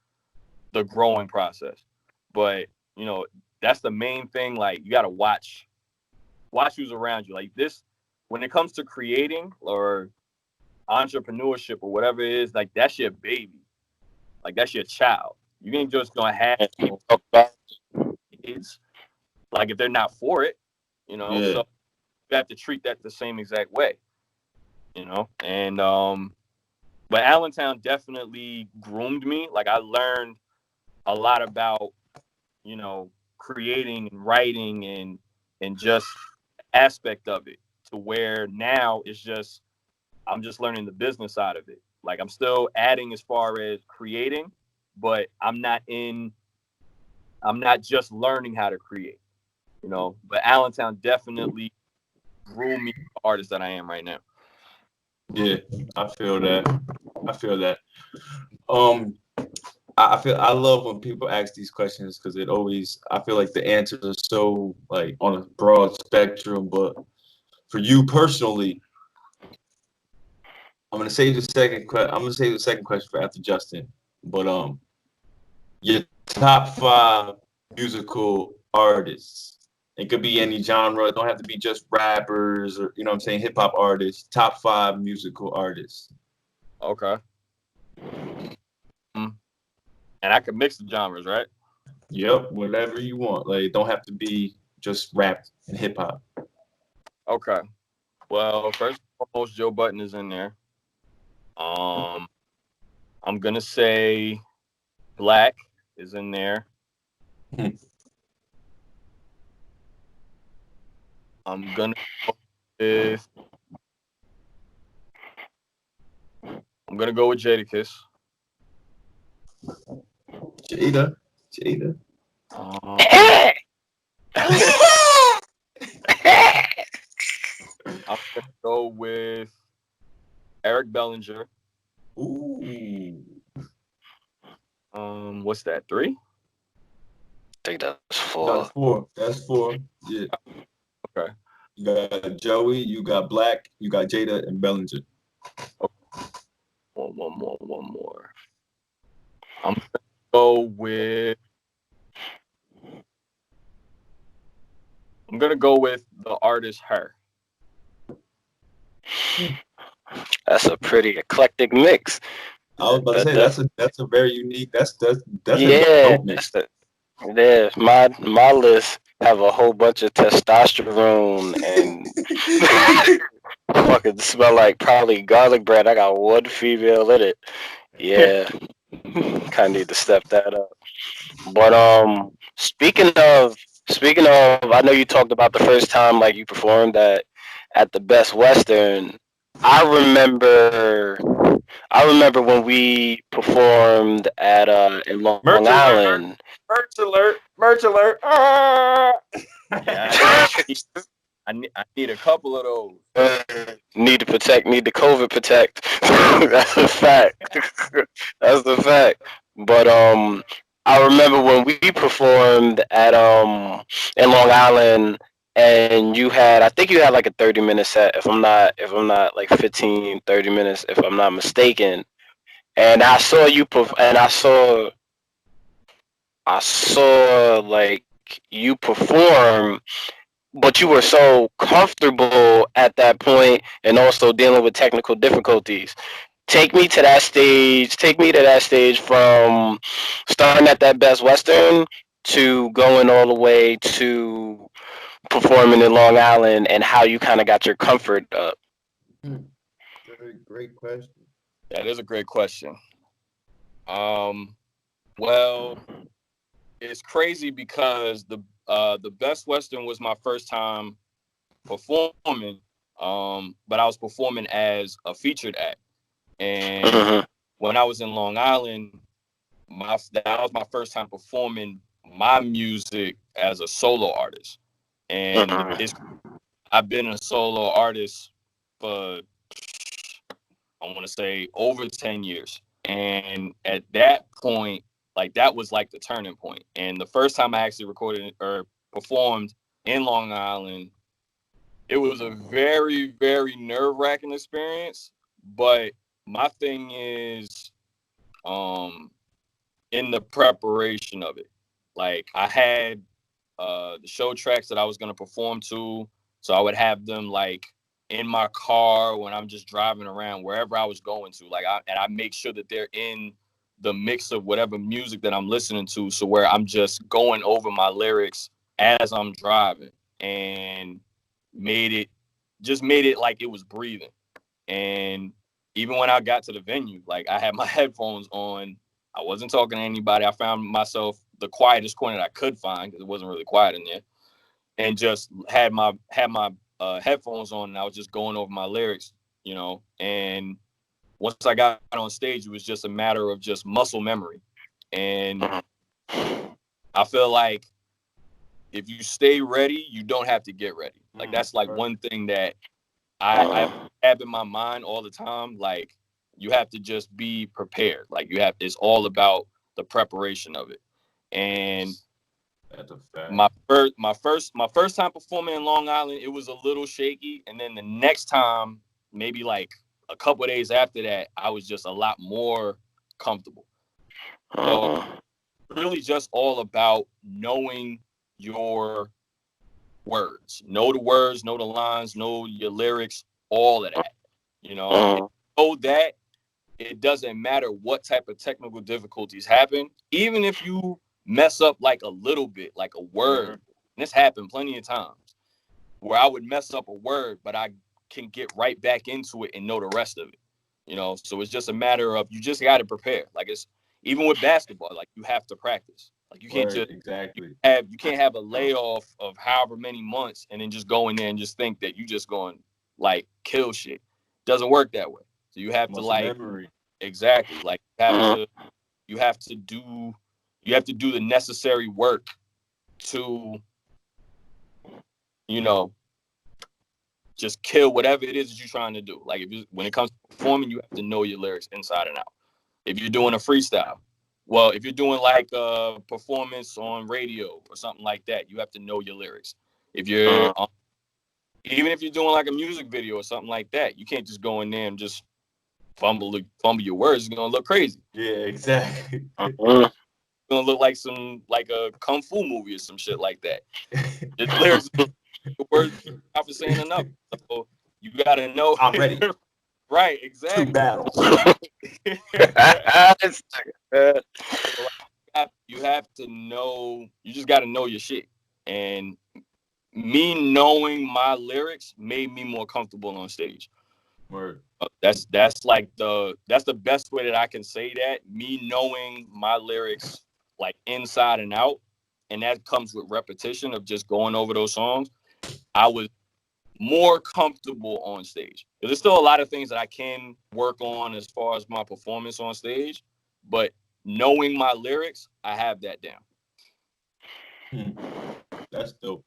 the growing process. But, that's the main thing. Like, you got to watch who's around you. Like, this, when it comes to creating or entrepreneurship or whatever it is, like, that's your baby. Like, that's your child. You ain't just going to have kids, like, if they're not for it, Yeah. So you have to treat that the same exact way, and but Allentown definitely groomed me. Like, I learned a lot about, creating and writing and just aspect of it, to where now I'm just learning the business side of it. Like, I'm still adding as far as creating, but I'm not just learning how to create, but Allentown definitely grew me the artist that I am right now. Yeah, I feel that. I love when people ask these questions, because I feel like the answers are so, like, on a broad spectrum. But for you personally, I'm gonna save the second question for after Justin. But your top 5 musical artists. It could be any genre. It don't have to be just rappers or, hip hop artists. Top 5 musical artists. Okay. And I can mix the genres, right? Yep, whatever you want. Like, it don't have to be just rap and hip hop. Okay. Well, first and foremost, Joe Budden is in there. I'm gonna say Black is in there. I'm gonna go with Jadakiss. Jada. I'm gonna go with Eric Bellinger. Ooh. What's that? 3? I think that's 4. That's 4. Yeah. Okay. You got Joey, you got Black, you got Jada and Bellinger. Okay. One more. I'm gonna go with the artist Her. That's a pretty eclectic mix. I was about to say that's a very unique. That's yeah. a dope mix. Yeah, my list have a whole bunch of testosterone and fucking smell like probably garlic bread. I got one female in it. Yeah, kind of need to step that up. But speaking of, I know you talked about the first time like you performed at the Best Western. I remember I remember when we performed at in Long Merch alert! Island. Merch alert! Merch alert! Ah! Yeah, I need a couple of those. Need to protect, need the COVID protect. That's a fact. That's the fact. But I remember when we performed at in Long Island, and you had, I think you had like a 30-minute set, if I'm not like 15, 30 minutes, if I'm not mistaken. And I saw like you perform, but you were so comfortable at that point and also dealing with technical difficulties. Take me to that stage from starting at that Best Western to going all the way to performing in Long Island, and how you kind of got your comfort up. Great question. That is a great question. Um, well, it's crazy because the Best Western was my first time performing. But I was performing as a featured act, and Mhm. when I was in Long Island, that was my first time performing my music as a solo artist, and Mhm. I've been a solo artist for I want to say over 10 years. And at that point, like that was like the turning point. And the first time I actually recorded or performed in Long Island, it was a very, very nerve-wracking experience. But my thing is in the preparation of it. Like I had the show tracks that I was gonna perform to, so I would have them like in my car when I'm just driving around wherever I was going to. I make sure that they're in the mix of whatever music that I'm listening to, so where I'm just going over my lyrics as I'm driving, and made it made it like it was breathing. And even when I got to the venue, like I had my headphones on. I wasn't talking to anybody. I found myself the quietest corner that I could find because it wasn't really quiet in there, and just had my headphones on, and I was just going over my lyrics, you know. And once I got on stage, it was just a matter of just muscle memory. And I feel like if you stay ready, you don't have to get ready. Like that's like one thing that I have in my mind all the time. Like you have to just be prepared. Like it's all about the preparation of it. And That's a fact. my first time performing in Long Island, it was a little shaky. And then the next time, maybe like a couple of days after that, I was just a lot more comfortable. So really just all about knowing your words. Know the words, know the lines, know your lyrics, all of that. You know, and know that it doesn't matter what type of technical difficulties happen, even if you mess up like a little bit, like a word. And this happened plenty of times where I would mess up a word, but I can get right back into it and know the rest of it. You know, so it's just a matter of you just got to prepare. Like it's even with basketball, like you have to practice. Like you can't just exactly. you can't have a layoff of however many months and then just go in there and just think that you just going like kill shit. Doesn't work that way. So you have to like Memory. exactly like you have to do the necessary work to, you know, just kill whatever it is that you're trying to do. Like when it comes to performing, you have to know your lyrics inside and out. If you're doing a freestyle, well, if you're doing like a performance on radio or something like that, you have to know your lyrics. If you're even if you're doing like a music video or something like that, you can't just go in there and just fumble your words. It's gonna look crazy. Yeah, exactly. It's gonna look like a kung fu movie or some shit like that. The lyrics, the words not for saying enough. So you gotta know. I'm ready. Right, To exactly. battle. You have to know. You just got to know your shit. And me knowing my lyrics made me more comfortable on stage. Word. That's the best way that I can say that. Me knowing my lyrics like inside and out, and that comes with repetition of just going over those songs, I was more comfortable on stage. There's still a lot of things that I can work on as far as my performance on stage, but knowing my lyrics, I have that down. That's dope.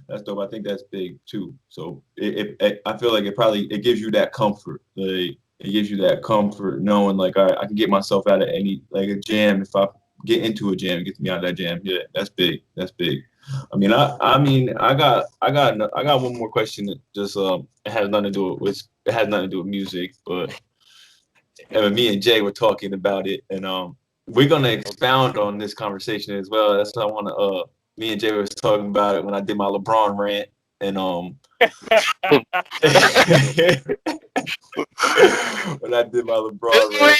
That's dope. I think that's big too. So I feel like it gives you that comfort. Like it gives you that comfort knowing like I can get myself out of any like a jam. If I get into a jam, it gets me out of that jam. Yeah, that's big. That's big. I got one more question that just it has nothing to do with music, but me and Jay were talking about it, and we're gonna expound on this conversation as well. That's what I want to. Me and Jay was talking about it when I did my LeBron rant, and when I did my LeBron rant.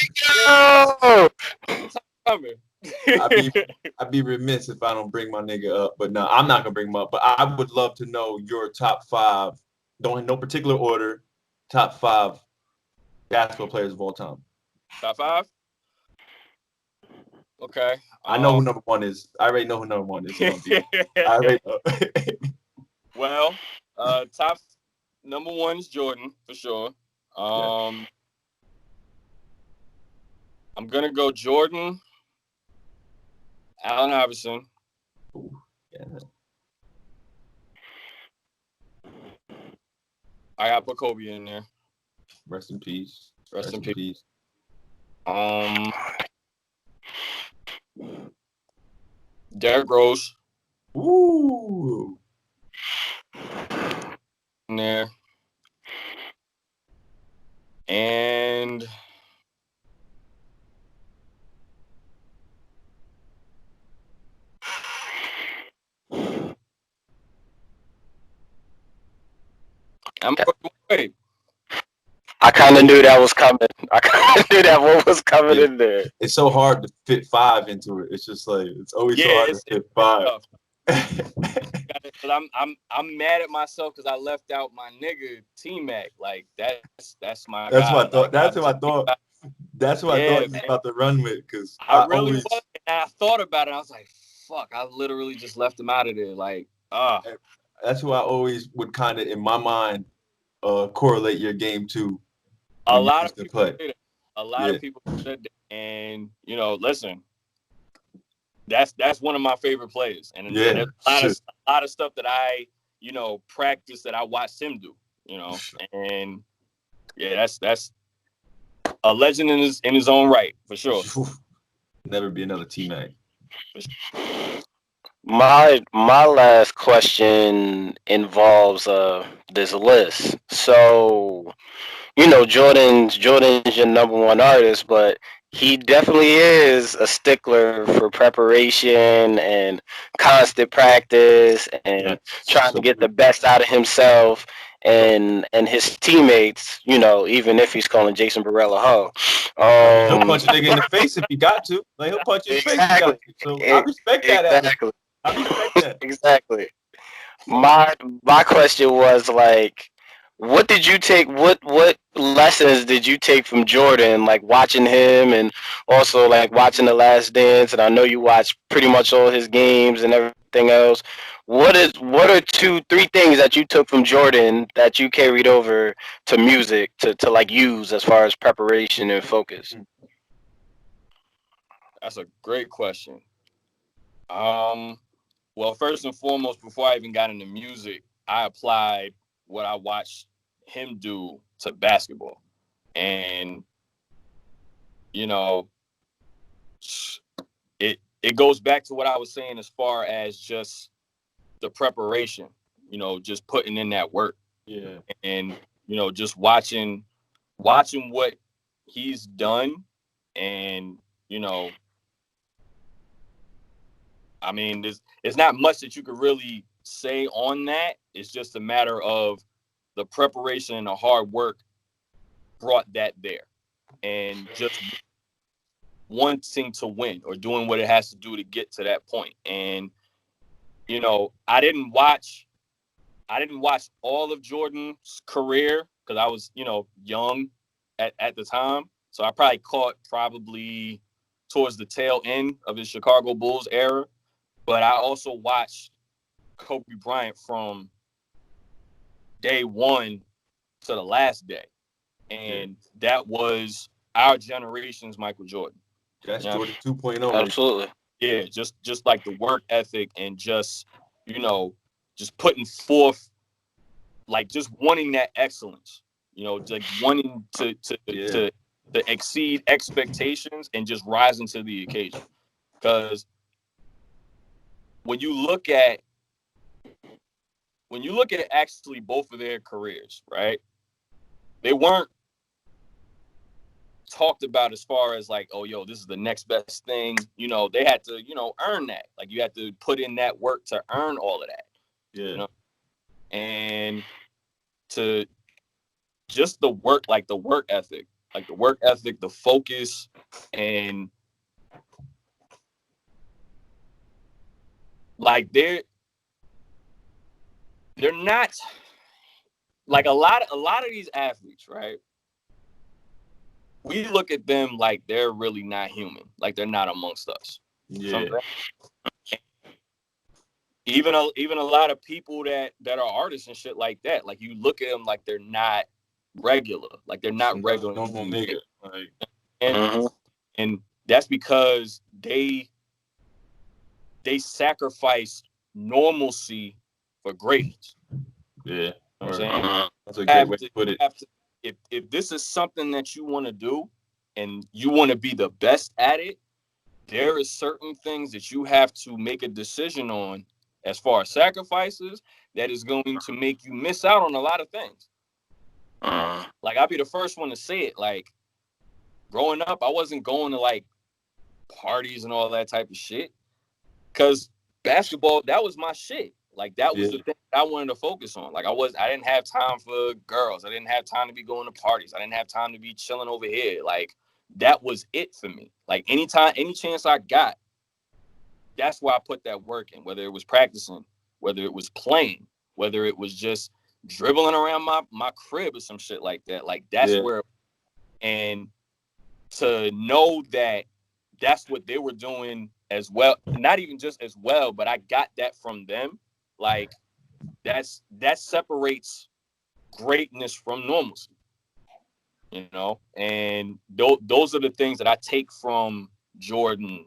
I'd be remiss if I don't bring my nigga up, but no, I'm not gonna bring him up. But I would love to know your top 5, don't in no particular order, top 5 basketball players of all time. Top 5? Okay. I know who number 1 is. I already know who number 1 is. I already know. Well, top number 1 is Jordan for sure. I'm gonna go Jordan, Allen Iverson. Ooh, yeah. I gotta put Kobe in there. Rest in peace. Rest in peace. Derrick Rose. Ooh. In there. And I'm going away. I kind of knew that was coming. I kind of knew that one was coming in there. It's so hard to fit 5 into it. It's just like it's always so hard to fit 5. I'm mad at myself because I left out my nigga T-Mac. Like that's my. That's guy. what I thought. Like, that's what I thought. That's what I thought you was about to run with. Because I really was. And I thought about it. I was like, fuck. I literally just left him out of there. Like, That's who I always would kind of in my mind correlate your game to. A lot of people said that. A lot of people said that. And listen. That's one of my favorite players, and there's a lot of stuff that I practice that I watched him do, and that's a legend in his own right for sure. Never be another T-Mac. My last question involves this list. So Jordan's your number 1 artist, but he definitely is a stickler for preparation and constant practice and trying to get the best out of himself and his teammates, even if he's calling Jason Barella a hoe. He'll punch a nigga in the face if he got to. Like he'll punch you in the face if he got to. So I respect that. Exactly. I respect that. Exactly. My question was like, what did you take? What lessons did you take from Jordan? Like watching him, and also like watching The Last Dance. And I know you watched pretty much all his games and everything else. What are 2-3 things that you took from Jordan that you carried over to music to like use as far as preparation and focus? That's a great question. Well, first and foremost, before I even got into music, I applied what I watched him do to basketball. And, it goes back to what I was saying as far as just the preparation, just putting in that work. Yeah. And, just watching what he's done. And, I mean, there's not much that you could really say on that. It's just a matter of the preparation and the hard work brought that there. And just wanting to win or doing what it has to do to get to that point. And, I didn't watch all of Jordan's career because I was, young at the time. So I probably caught towards the tail end of his Chicago Bulls era, but I also watched Kobe Bryant from day one to the last day. And that was our generation's Michael Jordan. That's You know? Jordan 2.0. Right? Absolutely. Yeah, just like the work ethic and just, just putting forth, like just wanting that excellence, like wanting to exceed expectations and just rising to the occasion. Because when you look at actually both of their careers, right? They weren't talked about as far as like, oh, yo, this is the next best thing. They had to, earn that. Like you had to put in that work to earn all of that. Yeah. And to just the work ethic, the focus, and like they're not like a lot of these athletes, right? We look at them like they're really not human, like they're not amongst us. Yeah. Even a lot of people that are artists and shit like that, like you look at them like they're not regular, like they're not regular. Normal nigga. Like, and that's because they sacrificed normalcy for greatness. Yeah. You know what I'm saying? That's a great way to put it. If this is something that you want to do and you want to be the best at it, there is certain things that you have to make a decision on as far as sacrifices that is going to make you miss out on a lot of things. Like I'll be the first one to say it. Like growing up, I wasn't going to like parties and all that type of shit because basketball, that was my shit. Like that was the thing that I wanted to focus on. Like I didn't have time for girls. I didn't have time to be going to parties. I didn't have time to be chilling over here. Like that was it for me. Like any chance I got, that's why I put that work in, whether it was practicing, whether it was playing, whether it was just dribbling around my crib or some shit like that. Like that's where, and to know that that's what they were doing as well, not even just as well, but I got that from them. Like that separates greatness from normalcy, and those are the things that I take from Jordan